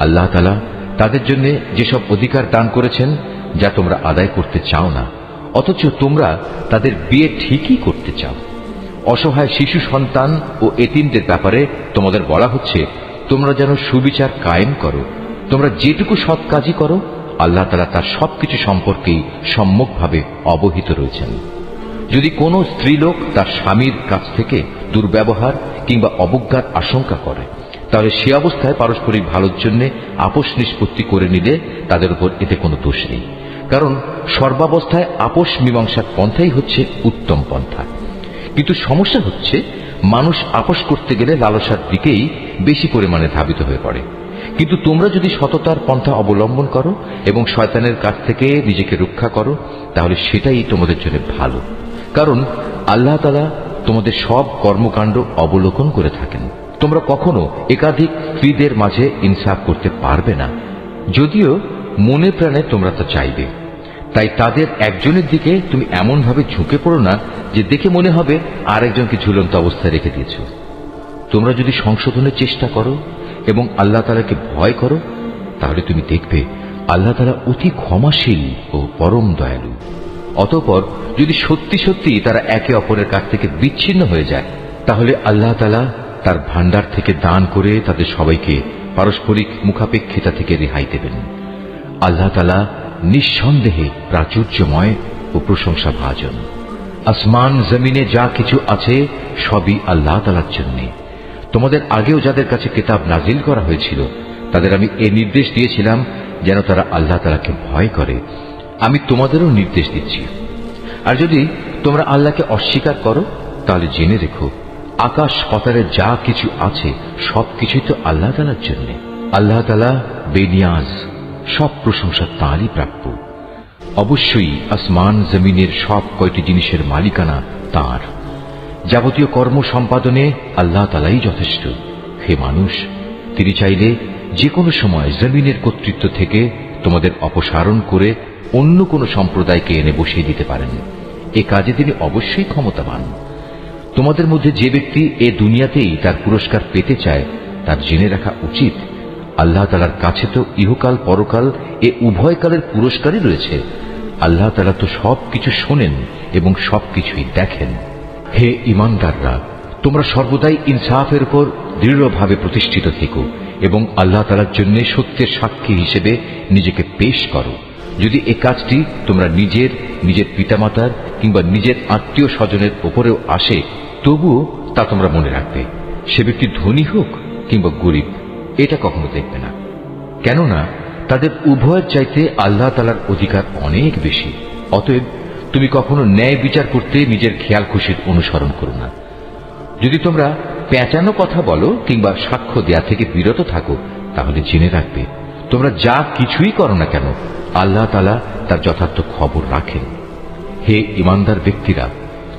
আল্লাহ তাআলা তাদের জন্য যেসব অধিকার দান করেছেন যা তোমরা আদায় করতে চাও না, অথচ তোমরা তাদের বিয়ে ঠিকই করতে চাও। অসহায় শিশু সন্তান ও এতিমদের ব্যাপারে তোমাদের বলা হচ্ছে তোমরা যেন সুবিচার কায়েম করো। তোমরা যেটুকু সৎ কাজই করো, আল্লাহ তাআলা তার সবকিছু সম্পর্কেই সম্যকভাবে অবহিত রয়েছেন। যদি কোনো স্ত্রীলোক তার স্বামীর কাছ থেকে দুর্ব্যবহার কিংবা অবজ্ঞার আশঙ্কা করে, তাহলে সে অবস্থায় পারস্পরিক ভালোর জন্য আপোষ নিষ্পত্তি করে নিলে তাদের উপর এতে কোনো দোষ নেই, কারণ সর্বাবস্থায় আপোষ মীমাংসার পন্থাই হচ্ছে উত্তম পন্থা। কিন্তু সমস্যা হচ্ছে মানুষ আপোষ করতে গেলে লালসার দিকেই বেশি পরিমাণে ধাবিত হয়ে পড়ে। কিন্তু তোমরা যদি সততার পন্থা অবলম্বন করো এবং শয়তানের কাছ থেকে নিজেকে রক্ষা করো, তাহলে সেটাই তোমাদের জন্য ভালো, কারণ আল্লাহ তাআলা তোমাদের সব কর্মকাণ্ড অবলোকন করে থাকেন। তোমরা কখনো একাধিক স্ত্রীদের মাঝে ইনসাফ করতে পারবে না, যদিও মনে প্রাণে তোমরা তা চাইবে। তাই তাদের একজনের দিকে তুমি এমন ভাবে ঝুঁকে পড়ো না যে দেখে মনে হবে আরেকজনকে ঝুলন্ত অবস্থায় রেখে দিয়েছ। তোমরা যদি সংশোধনের চেষ্টা করো এবং আল্লাহ তাআলাকে ভয় করো, তাহলে তুমি দেখবে আল্লাহ তাআলা অতি ক্ষমাশীল ও পরম দয়ালু। অতঃপর যদি সত্যি সত্যি তারা একে অপরের কাছ থেকে বিচ্ছিন্ন হয়ে যায়, তাহলে আল্লাহ তাআলা তার ভান্ডার থেকে দান করে তাদের সবাইকে পারস্পরিক মুখাপেক্ষিতা থেকে রেহাই দেবেন। আল্লাহ তাআলা নিঃসন্দেহে প্রাচুর্যময় ও প্রশংসা ভাজন। আসমান জমিনে যা কিছু আছে সবই আল্লাহ তাআলার জন্য। তোমাদের আগেও যাদের কাছে কিতাব নাজিল করা হয়েছিল তাদের আমি এই নির্দেশ দিয়েছিলাম যেন তারা আল্লাহ তাআলাকে ভয় করে। আমি তোমাদেরও নির্দেশ দিচ্ছি। আর যদি তোমরা আল্লাহকে অস্বীকার করো, তাহলে জেনে রেখো আকাশ পাতালে যা কিছু আছে সবকিছুই তো আল্লাহ তাআলার জন্য। আল্লাহ তাআলা বেনিয়াজ, সব প্রশংসা তাঁরই প্রাপ্য। অবশ্যই আসমান জমিনের সব কয়টি জিনিসের মালিকানা তাঁর। যাবতীয় কর্ম সম্পাদনে আল্লাহ তাআলাই যথেষ্ট। হে মানুষ, তিনি চাইলে যে কোনো সময় জমিনের কর্তৃত্ব থেকে তোমাদের অপসারণ করে অন্য কোনো সম্প্রদায়কে এনে বসিয়ে দিতে পারেন। এ কাজে তিনি অবশ্যই ক্ষমতাবান। তোমাদের মধ্যে যে ব্যক্তি এ দুনিয়াতেই তার পুরস্কার পেতে চায়, তার জেনে রাখা উচিত আল্লাহ তাআলার কাছে তো ইহকাল পরকাল এ উভয় কালের পুরস্কারই রয়েছে। আল্লাহ তাআলা তো সবকিছু শোনেন এবং সবকিছুই দেখেন। হে ঈমানদাররা, তোমরা সর্বদাই ইনসাফের উপর দৃঢ়ভাবে প্রতিষ্ঠিত থেকো এবং আল্লাহ তাআলার জন্য সত্যের সাক্ষী হিসেবে নিজেকে পেশ করো। যদি এ কাজটি তোমরা নিজের পিতামাতার কিংবা নিজের আত্মীয় স্বজনের উপরেও আসে, তবুও তা তোমরা মনে রাখবে, সে ব্যক্তি ধনী হোক কিংবা গরিব, এটা কখনো দেখবে না। কেননা তাদের উভয়ের চাইতে আল্লাহ তাআলার অধিকার অনেক বেশি। অতএব তুমি কখনো ন্যায় বিচার করতে নিজের খেয়াল খুশির অনুসরণ করো না। যদি তোমরা পেঁচানো কথা বলো কিংবা সাক্ষ্য দেয়া থেকে বিরত থাকো, তাহলে জেনে রাখবে তোমরা যা কিছুই করো না কেন আল্লাহ তাআলা তার যথার্থ খবর রাখেন। হে ঈমানদার ব্যক্তিরা,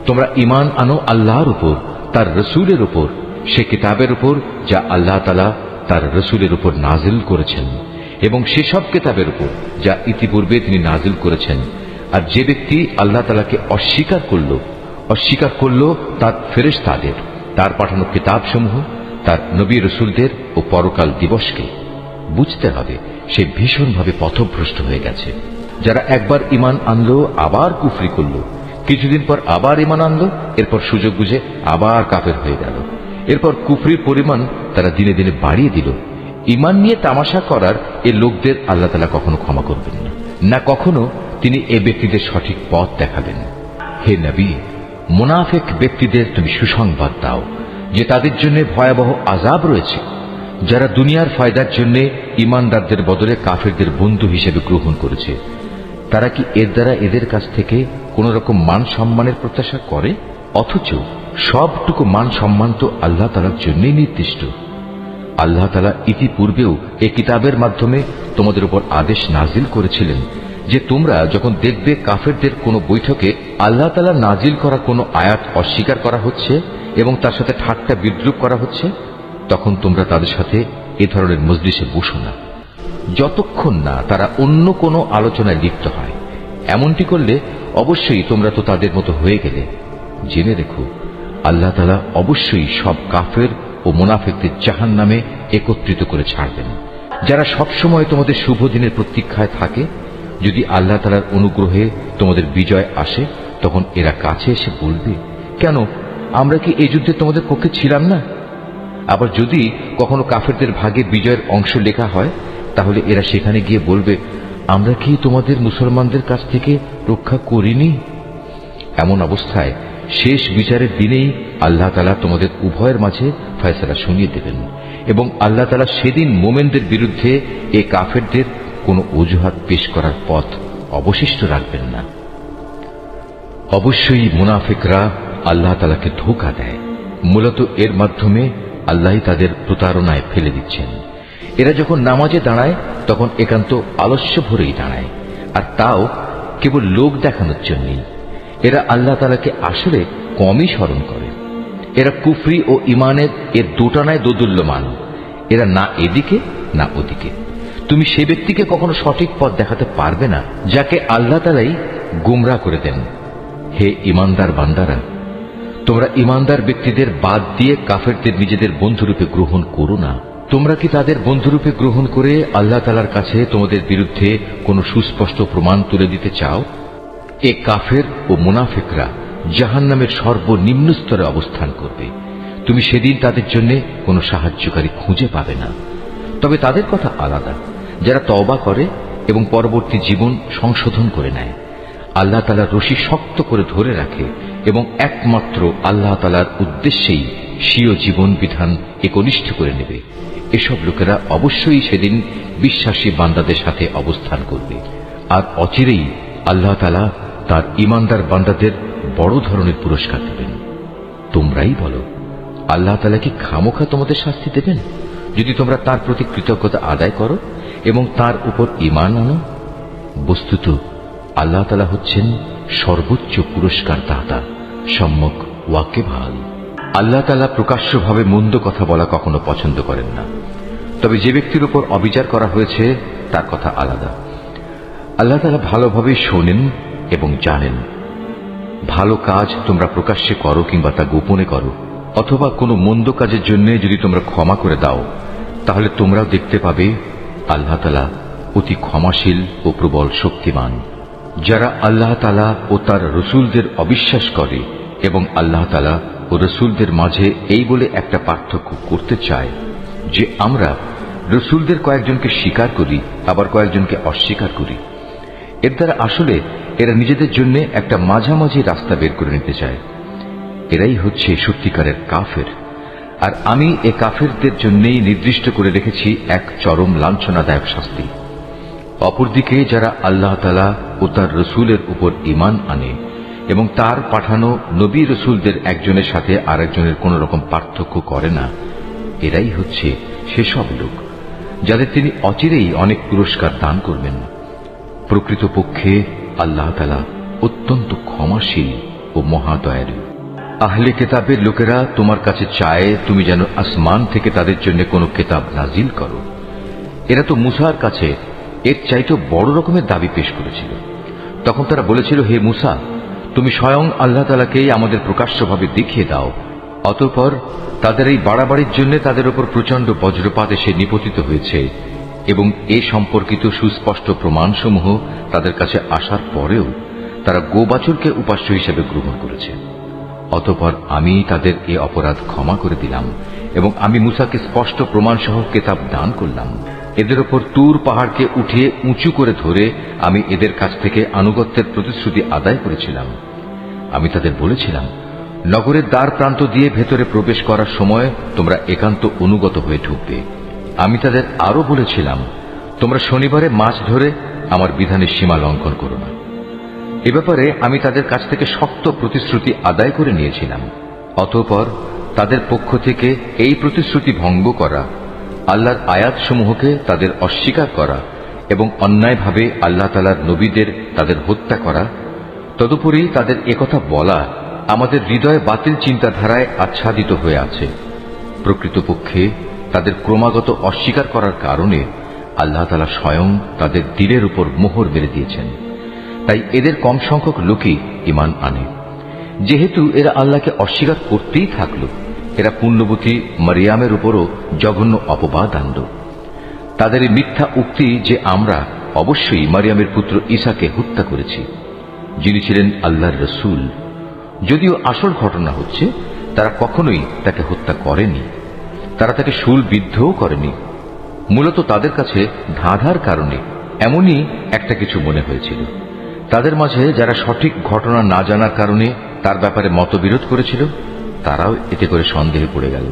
তোমরা ঈমান আনো আল্লাহর উপর, তার রসুলের উপর, সে কিতাবের উপর যা আল্লাহ তাআলা তার রসুলের উপর নাজিল করেছেন, এবং সেসব কিতাবের উপর যা ইতিপূর্বে তিনি নাজিল করেছেন। আর যে ব্যক্তি আল্লাহ তাআলাকে অস্বীকার করল তার ফেরেশতাদের, তার পাঠানো কিতাবসমূহ, তার নবী রসুলদের ও পরকাল দিবসকে, বুঝতে হবে সে ভীষণভাবে পথভ্রষ্ট হয়ে গেছে। যারা একবার ঈমান আনলো আবার কুফরি করল, কিছুদিন পর আবার ঈমান আনলো, এরপর সুযোগ বুঝে আবার কাফের হয়ে গেল, এরপর কুফরির পরিমাণ তারা দিনে দিনে বাড়িয়ে দিল। ঈমান নিয়ে তামাশা করার এ লোকদের আল্লাহ তাআলা কখনো ক্ষমা করবেন না, না কখনো তিনি এ ব্যক্তিদের সঠিক পথ দেখাবেন। হে নবী, মুনাফিক ব্যক্তিদের তুমি সুসংবাদ দাও যে তাদের জন্য ভয়াবহ আযাব রয়েছে, যারা দুনিয়ার ফায়দার জন্য ঈমানদারদের বদলে কাফেরদের বন্ধু হিসেবে গ্রহণ করেছে। তারা কি এর দ্বারা এদের কাছ থেকে কোন রকম মান সম্মানের প্রত্যাশা করে? অথচ সবটুকু মান সম্মান তো আল্লাহ তাআলার জন্যই নির্দিষ্ট। আল্লাহ তাআলা ইতিপূর্বেও এই কিতাবের মাধ্যমে তোমাদের উপর আদেশ নাজিল করেছিলেন যে তোমরা যখন দেখবে কাফেরদের কোনো বৈঠকে আল্লাহ তাআলা নাজিল করা কোনো আয়াত অস্বীকার করা হচ্ছে এবং তার সাথে ঠাট্টা বিদ্রূপ করা হচ্ছে, তখন তোমরা তাদের সাথে এ ধরনের মজলিসে বসো না, যতক্ষণ না তারা অন্য কোনো আলোচনায় লিপ্ত হয়। এমনটি করলে অবশ্যই তোমরা তো তাদের মতো হয়ে গেলে। জেনে রেখো, আল্লাহ তাআলা অবশ্যই সব কাফের ও মুনাফিকদের জাহান্নামে একত্রিত করে ছাড়বেন। যারা সবসময় তোমাদের শুভ দিনের প্রতীক্ষায় থাকে, যদি আল্লাহ তাআলার অনুগ্রহে তোমাদের বিজয় আসে, তখন এরা কাছে এসে বলবে, কেন আমরা কি এই যুদ্ধে তোমাদের পক্ষে ছিলাম না? আবার যদি কখনো কাফেরদের ভাগে বিজয়ের অংশ লেখা হয়, তাহলে এরা সেখানে গিয়ে বলবে, আমরা কি তোমাদের মুসলমানদের কাছ থেকে রক্ষা করিনি? এমন অবস্থায় শেষ বিচারের দিনেই আল্লাহ তাআলা তোমাদের উভয়ের মাঝে ফয়সালা শুনিয়ে দেবেন এবং আল্লাহ তাআলা সেদিন মোমেনদের বিরুদ্ধে এ কাফেরদের কোনো অজুহাত পেশ করার পথ অবশিষ্ট রাখবেন না। অবশ্যই মুনাফিকরা আল্লাহ তাআলাকে ধোঁকা দেয়। মূলত এর মাধ্যমে আল্লাহই তাদের প্রতারণায় ফেলে দিচ্ছেন। এরা যখন নামাজে দাঁড়ায় তখন একান্ত আলস্য ভরেই দাঁড়ায়, আর তাও কেবল লোক দেখানোর জন্যই। এরা আল্লাহ তাআলাকে আসলে কমই স্মরণ করে। এরা কুফরি ও ইমানের এর দোটানায় দোদুল্যমান। এরা না এদিকে না ওদিকে। তুমি সে ব্যক্তিকে কখনো সঠিক পথ দেখাতে পারবে না যাকে আল্লাহ তাআলাই গোমরাহ করে দেন। হে ইমানদার বান্দারা, তোমরা ইমানদার ব্যক্তিদের বাদ দিয়ে কাফেরদের নিজেদের বন্ধুরূপে গ্রহণ করো না। তোমরা কি তাদের বন্ধুরূপে গ্রহণ করে আল্লাহ তাআলার কাছে তোমাদের বিরুদ্ধে কোনো সুস্পষ্ট প্রমাণ তুলে দিতে চাও? এ কাফের ও মুনাফিকরা জাহান্নামের সর্বনিম্ন স্তরে অবস্থান করবে। তুমি সেদিন তাদের জন্য কোনো সাহায্যকারী খুঁজে পাবে না। তবে তাদের কথা আলাদা, যারা তওবা করে এবং পরবর্তী জীবন সংশোধন করে নেয়, আল্লাহ তাআলার রশি শক্ত করে ধরে রাখে এবং একমাত্র আল্লাহ তাআলার উদ্দেশ্যেই স্বীয় জীবন বিধান একনিষ্ঠ করে নেবে, এসব লোকেরা অবশ্যই সেদিন বিশ্বাসী বান্দাদের সাথে অবস্থান করবে। আর অচিরেই আল্লাহ তাআলা তার ঈমানদার বান্দাদের বড় ধরনের পুরস্কার দেবেন। তোমরাই বলো, আল্লাহ তাআলা কি খামোখা তোমাদের শাস্তি দেবেন যদি তোমরা তার প্রতি কৃতজ্ঞতা আদায় করো এবং তার উপর ঈমান আনো? বস্তুত আল্লাহ তাআলা হচ্ছেন সর্বোচ্চ পুরস্কার দাতা, সম্যক ওয়াকিবহাল। আল্লাহ তাআলা প্রকাশ্যভাবে মন্দ কথা বলা কখনো পছন্দ করেন না। তবে যে ব্যক্তির উপর অবিচার করা হয়েছে তার কথা আলাদা। আল্লাহ তাআলা ভালোভাবে শোনেন এবং জানেন। ভালো কাজ তোমরা প্রকাশ্যে করো কিংবা তা গোপনে করো, অথবা কোনো মন্দ কাজের জন্য যদি তোমরা ক্ষমা করে দাও, তাহলে তোমরাও দেখতে পাবে আল্লাহ তাআলা অতি ক্ষমাশীল ও প্রবল শক্তিমান। যারা আল্লাহ তাআলা ও তার রসুলদের অবিশ্বাস করে এবং আল্লাহ তাআলা ও রসুলদের মাঝে এই বলে একটা পার্থক্য করতে চায় যে আমরা রসুলদের কয়েকজনকে স্বীকার করি আবার কয়েকজনকে অস্বীকার করি, এর দ্বারা আসলে এরা নিজেদের জন্য একটা মাঝামাঝি রাস্তা বের করে নিতে চায়। এরাই হচ্ছে সত্যিকারের কাফের। আর আমি এ কাফেরদের জন্যই নির্দিষ্ট করে রেখেছি এক চরম লাঞ্ছনাদায়ক শাস্তি। অপরদিকে যারা আল্লাহ তাআলা ও তার রসুলের উপর ঈমান আনে এবং তার পাঠানো নবী রসুলদের একজনের সাথে আরেকজনের কোন রকম পার্থক্য করে না, এরাই হচ্ছে সেসব লোক যাদের তিনি অচিরেই অনেক পুরস্কার দান করবেন। প্রকৃতপক্ষে আল্লাহ তাআলা অত্যন্ত ক্ষমাশীল ও মহাদয়ালু। আহলে কেতাবের লোকেরা তোমার কাছে চায় তুমি যেন আসমান থেকে তাদের জন্য কোনো কেতাব নাজিল করো। এরা তো মুসার কাছে এর চাইতে বড় রকমের দাবি পেশ করেছিল। তখন তারা বলেছিল, হে মুসা, তুমি স্বয়ং আল্লাহ তাআলাকেই আমাদের প্রকাশ্যভাবে দেখিয়ে দাও। অতঃপর তাদের এই বাড়াবাড়ির জন্য তাদের উপর প্রচন্ড বজ্রপাত এসে নিপতিত হয়েছে এবং এ সম্পর্কিত সুস্পষ্ট প্রমাণসমূহ তাদের কাছে আসার পরেও তারা গোবাছুরকে উপাস্য হিসেবে গ্রহণ করেছে। অতঃপর আমি তাদের এ অপরাধ ক্ষমা করে দিলাম এবং আমি মুসাকে স্পষ্ট প্রমাণসহ কেতাব দান করলাম। এদের ওপর তুর পাহাড়কে উঠিয়ে উঁচু করে ধরে আমি এদের কাছ থেকে আনুগত্যের প্রতিশ্রুতি আদায় করেছিলাম। আমি তাদের বলেছিলাম, নগরের দ্বার প্রান্ত দিয়ে ভেতরে প্রবেশ করার সময় তোমরা একান্ত অনুগত হয়ে ঢুকবে। আমি তাদের আরো বলেছিলাম, তোমরা শনিবারে মাছ ধরে আমার বিধানের সীমা লঙ্ঘন করো না। এ ব্যাপারে আমি তাদের কাছ থেকে শক্ত প্রতিশ্রুতি আদায় করে নিয়েছিলাম। অতঃপর তাদের পক্ষ থেকে এই প্রতিশ্রুতি ভঙ্গ করা, আল্লাহর আয়াতসমূহকে তাদের অস্বীকার করা এবং অন্যায়ভাবে আল্লাহ তাআলার নবীদের তাদের হত্যা করা, তদুপরি তাদের একথা বলা আমাদের হৃদয়ে বাতিল চিন্তাধারায় আচ্ছাদিত হয়ে আছে। প্রকৃতপক্ষে তাদের ক্রমাগত অস্বীকার করার কারণে আল্লাহ তাআলা স্বয়ং তাদের দিলের উপর মোহর মেরে দিয়েছেন। তাই এদের কম সংখ্যক লোকই ঈমান আনে। যেহেতু এরা আল্লাহকে অস্বীকার করতেই থাকল, এরা পুণ্যবতী মারিয়ামের উপরও জঘন্য অপবাদ আনল। তাদের এই মিথ্যা উক্তি যে আমরা অবশ্যই মারিয়ামের পুত্র ঈসাকে হত্যা করেছি, যিনি ছিলেন আল্লাহর রসূল। যদিও আসল ঘটনা হচ্ছে তারা কখনোই তাকে হত্যা করেনি, তারা তাকে শূলবিদ্ধও করেনি। মূলত তাদের কাছে ধাঁধার কারণে এমনই একটা কিছু মনে হয়েছিল। তাদের মাঝে যারা সঠিক ঘটনা না জানার কারণে তার ব্যাপারে মতবিরোধ করেছিল, তারাও এতে করে সন্দেহে পড়ে গেল।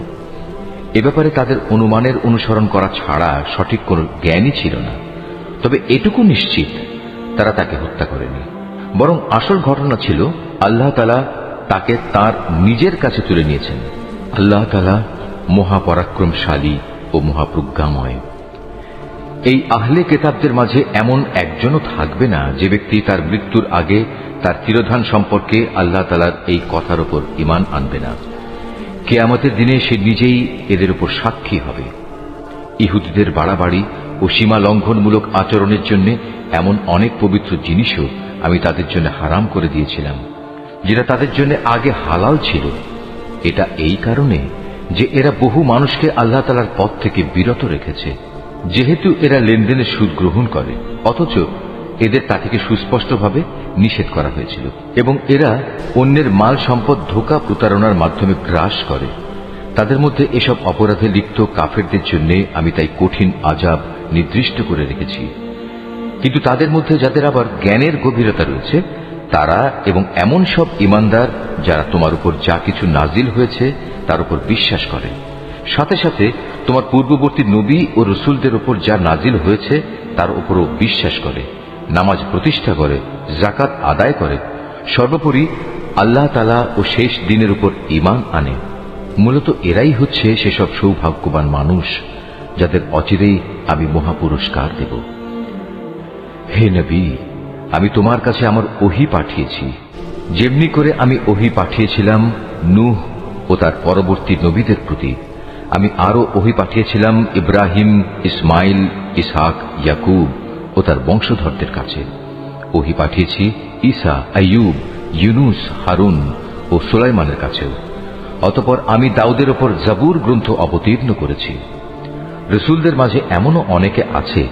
এ ব্যাপারে তাদের অনুমানের অনুসরণ করা ছাড়া সঠিক কোনো জ্ঞানই ছিল না। তবে এটুকু নিশ্চিত, তারা তাকে হত্যা করেনি, বরং আসল ঘটনা ছিল আল্লাহ তাআলা তাকে তার নিজের কাছে তুলে নিয়েছেন। আল্লাহ তাআলা মহাপরাক্রমশালী ও মহাপ্রজ্ঞাময়। এই আহলে কিতাবদের মাঝে এমন একজনও থাকবে না যে ব্যক্তি তার মৃত্যুর আগে তার তিরোধান সম্পর্কে আল্লাহ তাআলার এই কথার উপর ঈমান আনবে না। কিয়ামতের দিনে সে নিজেই এদের উপর সাক্ষী হবে। ইহুদিদের বাড়াবাড়ি ও সীমা লঙ্ঘনমূলক আচরণের জন্য এমন অনেক পবিত্র জিনিসও আমি তাদের জন্য হারাম করে দিয়েছিলাম, যেটা তাদের জন্য আগে হালাল ছিল। এটা এই কারণে যে এরা বহু মানুষকে আল্লাহ তাআলার পথ থেকে বিরত রেখেছে। যেহেতু এরা লেনদেনের সুদ গ্রহণ করে, অথচ এদের তা থেকে সুস্পষ্টভাবে নিষেধ করা হয়েছিল, এবং এরা অন্যের মাল সম্পদ ধোঁকা প্রতারণার মাধ্যমে গ্রাস করে। তাদের মধ্যে এসব অপরাধে লিপ্ত কাফেরদের জন্য আমি তাই কঠিন আযাব নির্দিষ্ট করে রেখেছি। কিন্তু তাদের মধ্যে যাদের আবার জ্ঞানের গভীরতা রয়েছে, তারা এবং এমন সব ঈমানদার যারা তোমার উপর যা কিছু নাজিল হয়েছে তার উপর বিশ্বাস করে, সাথে সাথে তোমার পূর্ববর্তী নবী ও রসুলদের উপর যা নাজিল হয়েছে তার উপরও বিশ্বাস করে, নামাজ প্রতিষ্ঠা করে, যাকাত আদায় করে, সর্বোপরি আল্লাহ তাআলা ও শেষ দিনের উপর ঈমান আনে। মূলত এরাই হচ্ছে সেসব সৌভাগ্যবান মানুষ যাদের অচিরেই আমি মহাপুরস্কার দেব। হে নবী, আমি তোমার কাছে আমার ওহী পাঠিয়েছি, যেমনি করে আমি ওহী পাঠিয়েছিলাম নূহ ও তার পরবর্তী নবীদের প্রতি। আমি আরো ওহী পাঠিয়েছিলাম ইব্রাহিম, ইসমাইল, ইসহাক, ইয়াকুব ও তার বংশধরদের কাছে। ওহী পাঠিয়েছি ঈসা, আইয়ুব, ইউনুস, হারুন ও সুলাইমানের কাছেও। অতঃপর আমি দাউদের ওপর জাবুর গ্রন্থ অবতীর্ণ করেছি। রসুলদের মাঝে এমনও অনেকে আছে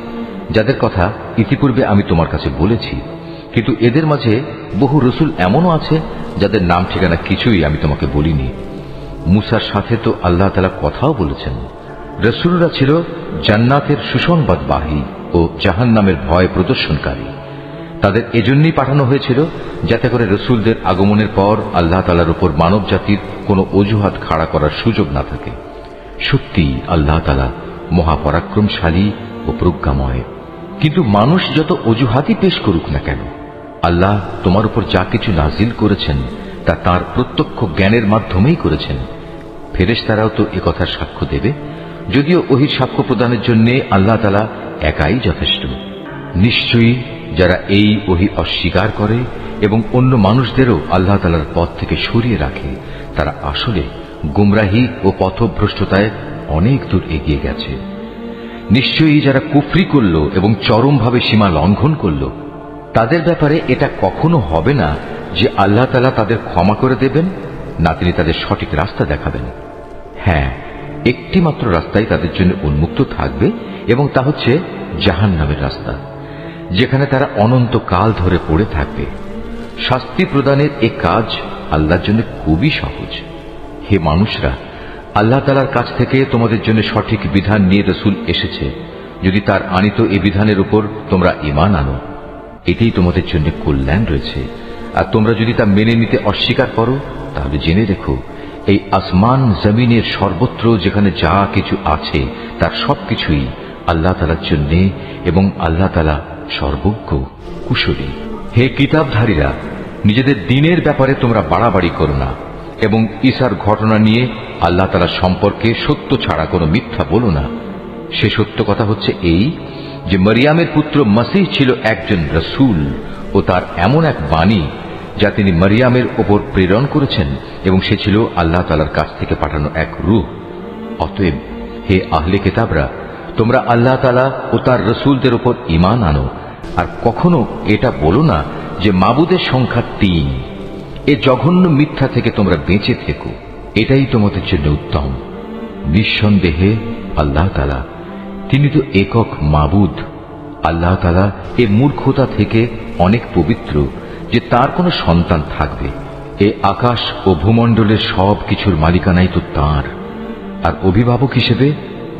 যাদের কথা ইতিপূর্বে আমি তোমার কাছে বলেছি, কিন্তু এদের মাঝে বহু রসুল এমনও আছে যাদের নাম ঠিকানা কিছুই আমি তোমাকে বলিনি। মুসার সাথে তো আল্লাহ তাআলা কথাও বলেছেন। রসুলরা ছিল জান্নাতের সুসংবাদবাহী ও জাহান্নামের ভয় প্রদর্শনকারী। তাদের এজন্যই পাঠানো হয়েছিল যাতে করে রসুলদের আগমনের পর আল্লাহ তাআলার উপর মানব জাতির কোনো অজুহাত খাড়া করার সুযোগ না থাকে। সত্যি আল্লাহ তাআলা মহাপরাক্রমশালী ও প্রজ্ঞাময়। কিন্তু মানুষ যত অজুহাতই পেশ করুক না কেন, আল্লাহ তোমার উপর যা কিছু নাজিল করেছেন তা তাঁর প্রত্যক্ষ জ্ঞানের মাধ্যমেই করেছেন। ফেরেশতারাও তো একথার সাক্ষ্য দেবে, যদিও ওহির সাক্ষ্য প্রদানের জন্য আল্লাহ তাআলা একাই যথেষ্ট। নিশ্চয়ই যারা এই ওহী অস্বীকার করে এবং অন্য মানুষদেরও আল্লাহ তাআলার পথ থেকে সরিয়ে রাখে, তারা আসলে গুমরাহি ও পথভ্রষ্টতায় অনেক দূর এগিয়ে গেছে। নিশ্চয়ই যারা কুফরি করল এবং চরমভাবে সীমা লঙ্ঘন করল, তাদের ব্যাপারে এটা কখনো হবে না যে আল্লাহ তাআলা তাদের ক্ষমা করে দেবেন, না তিনি তাদের সঠিক রাস্তা দেখাবেন। হ্যাঁ, একটি মাত্র রাস্তাই তাদের জন্য উন্মুক্ত থাকবে, এবং তা হচ্ছে জাহান্নামের রাস্তা, যেখানে তারা অনন্তকাল ধরে পড়ে থাকবে। শাস্তি প্রদানের এ কাজ আল্লাহর জন্য খুবই সহজ। হে মানুষরা, আল্লাহ তাআলার কাছ থেকে তোমাদের জন্য সঠিক বিধান নিয়ে রসূল এসেছে। যদি তার আনিত এই বিধানের উপর তোমরা ঈমান আনো, এতেই তোমাদের জন্য কল্যাণ রয়েছে। আর তোমরা যদি তা মেনে নিতে অস্বীকার করো, তাহলে জেনে রেখো এই আসমান জমিনের সর্বত্র যেখানে যা কিছু আছে তার সবকিছুই আল্লাহ তাআলার জন্য, এবং আল্লাহ তাআলা সর্বজ্ঞ, কুশলী। হে কিতাবধারীরা, নিজেদের দ্বীনের ব্যাপারে তোমরা বাড়াবাড়ি করো না, এবং ঈসার ঘটনা নিয়ে আল্লাহ তাআলা সম্পর্কে সত্য ছাড়া কোনো মিথ্যা বলো না। সে সত্য কথা হচ্ছে এই যে মরিয়ামের পুত্র মসিহ ছিল একজন রসুল ও তার এমন এক বাণী যা তিনি মরিয়ামের ওপর প্রেরণ করেছেন এবং সে ছিল আল্লাহ তাআলার কাছ থেকে পাঠানো এক রূহ। অতএব হে আহলে কিতাবরা, তোমরা আল্লাহ তাআলা ও তার রসুলদের উপর ঈমান আনো, আর কখনো এটা বলো না যে মাবুদের সংখ্যা ৩। এ জঘন্য মিথ্যা থেকে তোমরা বেঁচে থেকো, এটাই তোমাদের জন্য উত্তম। নিঃসন্দেহে আল্লাহ তাআলা তিনি তো একক মাবুদ। আল্লাহ তাআলা এ মূর্খতা থেকে অনেক পবিত্র যে তার কোনো সন্তান থাকবে। এ আকাশ ও ভূমণ্ডলের সব কিছুর মালিকানাই তো তাঁর, আর অভিভাবক হিসেবে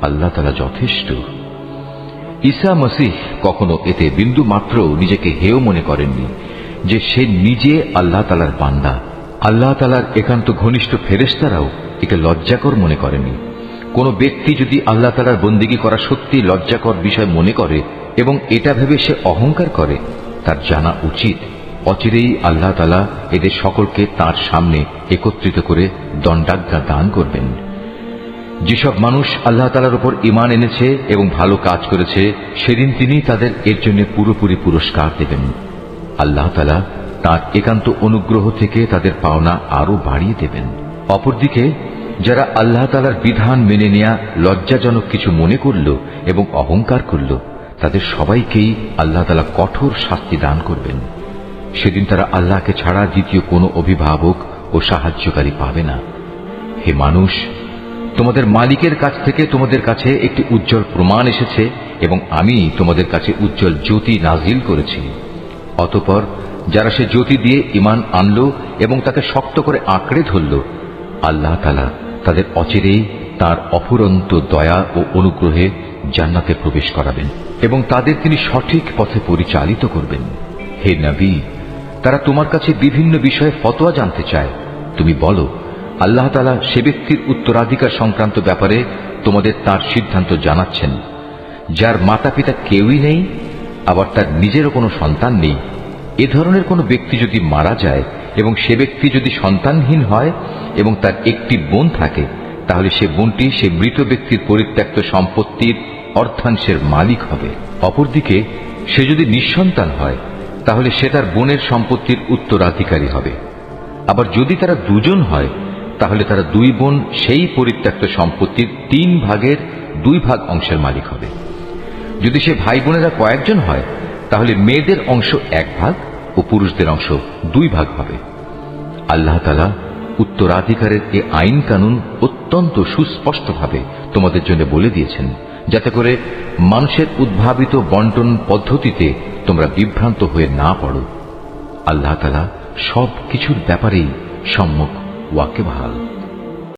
আল্লাহ তাআলা যথেষ্ট। ঈসা মসিহ কখনো এতে বিন্দু মাত্র নিজেকে হেয় মনে করেননি যে সে নিজে আল্লাহ তাআলার বান্দা। আল্লাহ তাআলার একান্ত ঘনিষ্ঠ ফেরেশতারাও একে লজ্জাকর মনে করেনি। কোন ব্যক্তি যদি আল্লাহ তাআলার বন্দেগী করা সত্যি লজ্জাকর বিষয় মনে করে এবং এটা ভেবে সে অহংকার করে, তার জানা উচিত অচিরেই আল্লাহ তাআলা এদের সকলকে তার সামনে একত্রিত করে দণ্ডাজ্ঞা দান করবেন। যেসব মানুষ আল্লাহ তাআলার উপর ঈমান এনেছে এবং ভালো কাজ করেছে, সেদিন তিনি তাদের এর জন্য পুরোপুরি পুরস্কার দেবেন। আল্লাহ তাআলা তাঁর একান্ত অনুগ্রহ থেকে তাদের পাওনা আরো বাড়িয়ে দেবেন। অপরদিকে যারা আল্লাহ তাআলার বিধান মেনে নেয়া লজ্জাজনক কিছু মনে করল এবং অহংকার করল, তাদের সবাইকেই আল্লাহ তাআলা কঠোর শাস্তি দান করবেন। সেদিন তারা আল্লাহকে ছাড়া দ্বিতীয় কোনো অভিভাবক ও সাহায্যকারী পাবে না। হে মানুষ, তোমাদের মালিকের কাছ থেকে তোমাদের কাছে একটি উজ্জ্বল প্রমাণ এসেছে এবং আমি তোমাদের কাছে উজ্জ্বল জ্যোতি নাজিল করেছি। অতঃপর যারা সে জ্যোতি দিয়ে ঈমান আনল এবং তাকে শক্ত করে আঁকড়ে ধরল, আল্লাহ তাআলা তাদের অচিরেই তার অফুরন্ত দয়া ও অনুগ্রহে জান্নাতে প্রবেশ করাবেন এবং তাদের তিনি সঠিক পথে পরিচালিত করবেন। হে নবী, তারা তোমার কাছে বিভিন্ন বিষয়ে ফতোয়া জানতে চায়। তুমি বলো, আল্লাহ তাআলা সে ব্যক্তির উত্তরাধিকার সংক্রান্ত ব্যাপারে তোমাদের তার সিদ্ধান্ত জানাচ্ছেন যার মাতা পিতা কেউই নেই, আবার তার নিজেরও কোনো সন্তান নেই। এ ধরনের কোনো ব্যক্তি যদি মারা যায় এবং সে ব্যক্তি যদি সন্তানহীন হয় এবং তার একটি বোন থাকে, তাহলে সে বোনটি সে মৃত ব্যক্তির পরিত্যক্ত সম্পত্তির অর্ধাংশের মালিক হবে। অপরদিকে সে যদি নিঃসন্তান হয়, তাহলে সে তার বোনের সম্পত্তির উত্তরাধিকারী হবে। আবার যদি তারা দুজন হয়, তাহলে তারা দুই বোন সেই পরিত্যক্ত সম্পত্তির 3 ভাগের 2 ভাগ অংশের মালিক হবে। যদি সে ভাই বোনেরা কয়েকজন হয়, তাহলে মেয়েদের অংশ 1 ভাগ ও পুরুষদের অংশ 2 ভাগ হবে। আল্লাহ তাআলা উত্তরাধিকারের এ আইন কানুন অত্যন্ত সুস্পষ্টভাবে তোমাদের জন্য বলে দিয়েছেন, যাতে করে মানুষের উদ্ভাবিত বন্টন পদ্ধতিতে তোমরা বিভ্রান্ত হয়ে না পড়ো। আল্লাহ তাআলা সব কিছুর ব্যাপারেই সম্যক ওয়াকিবহাল।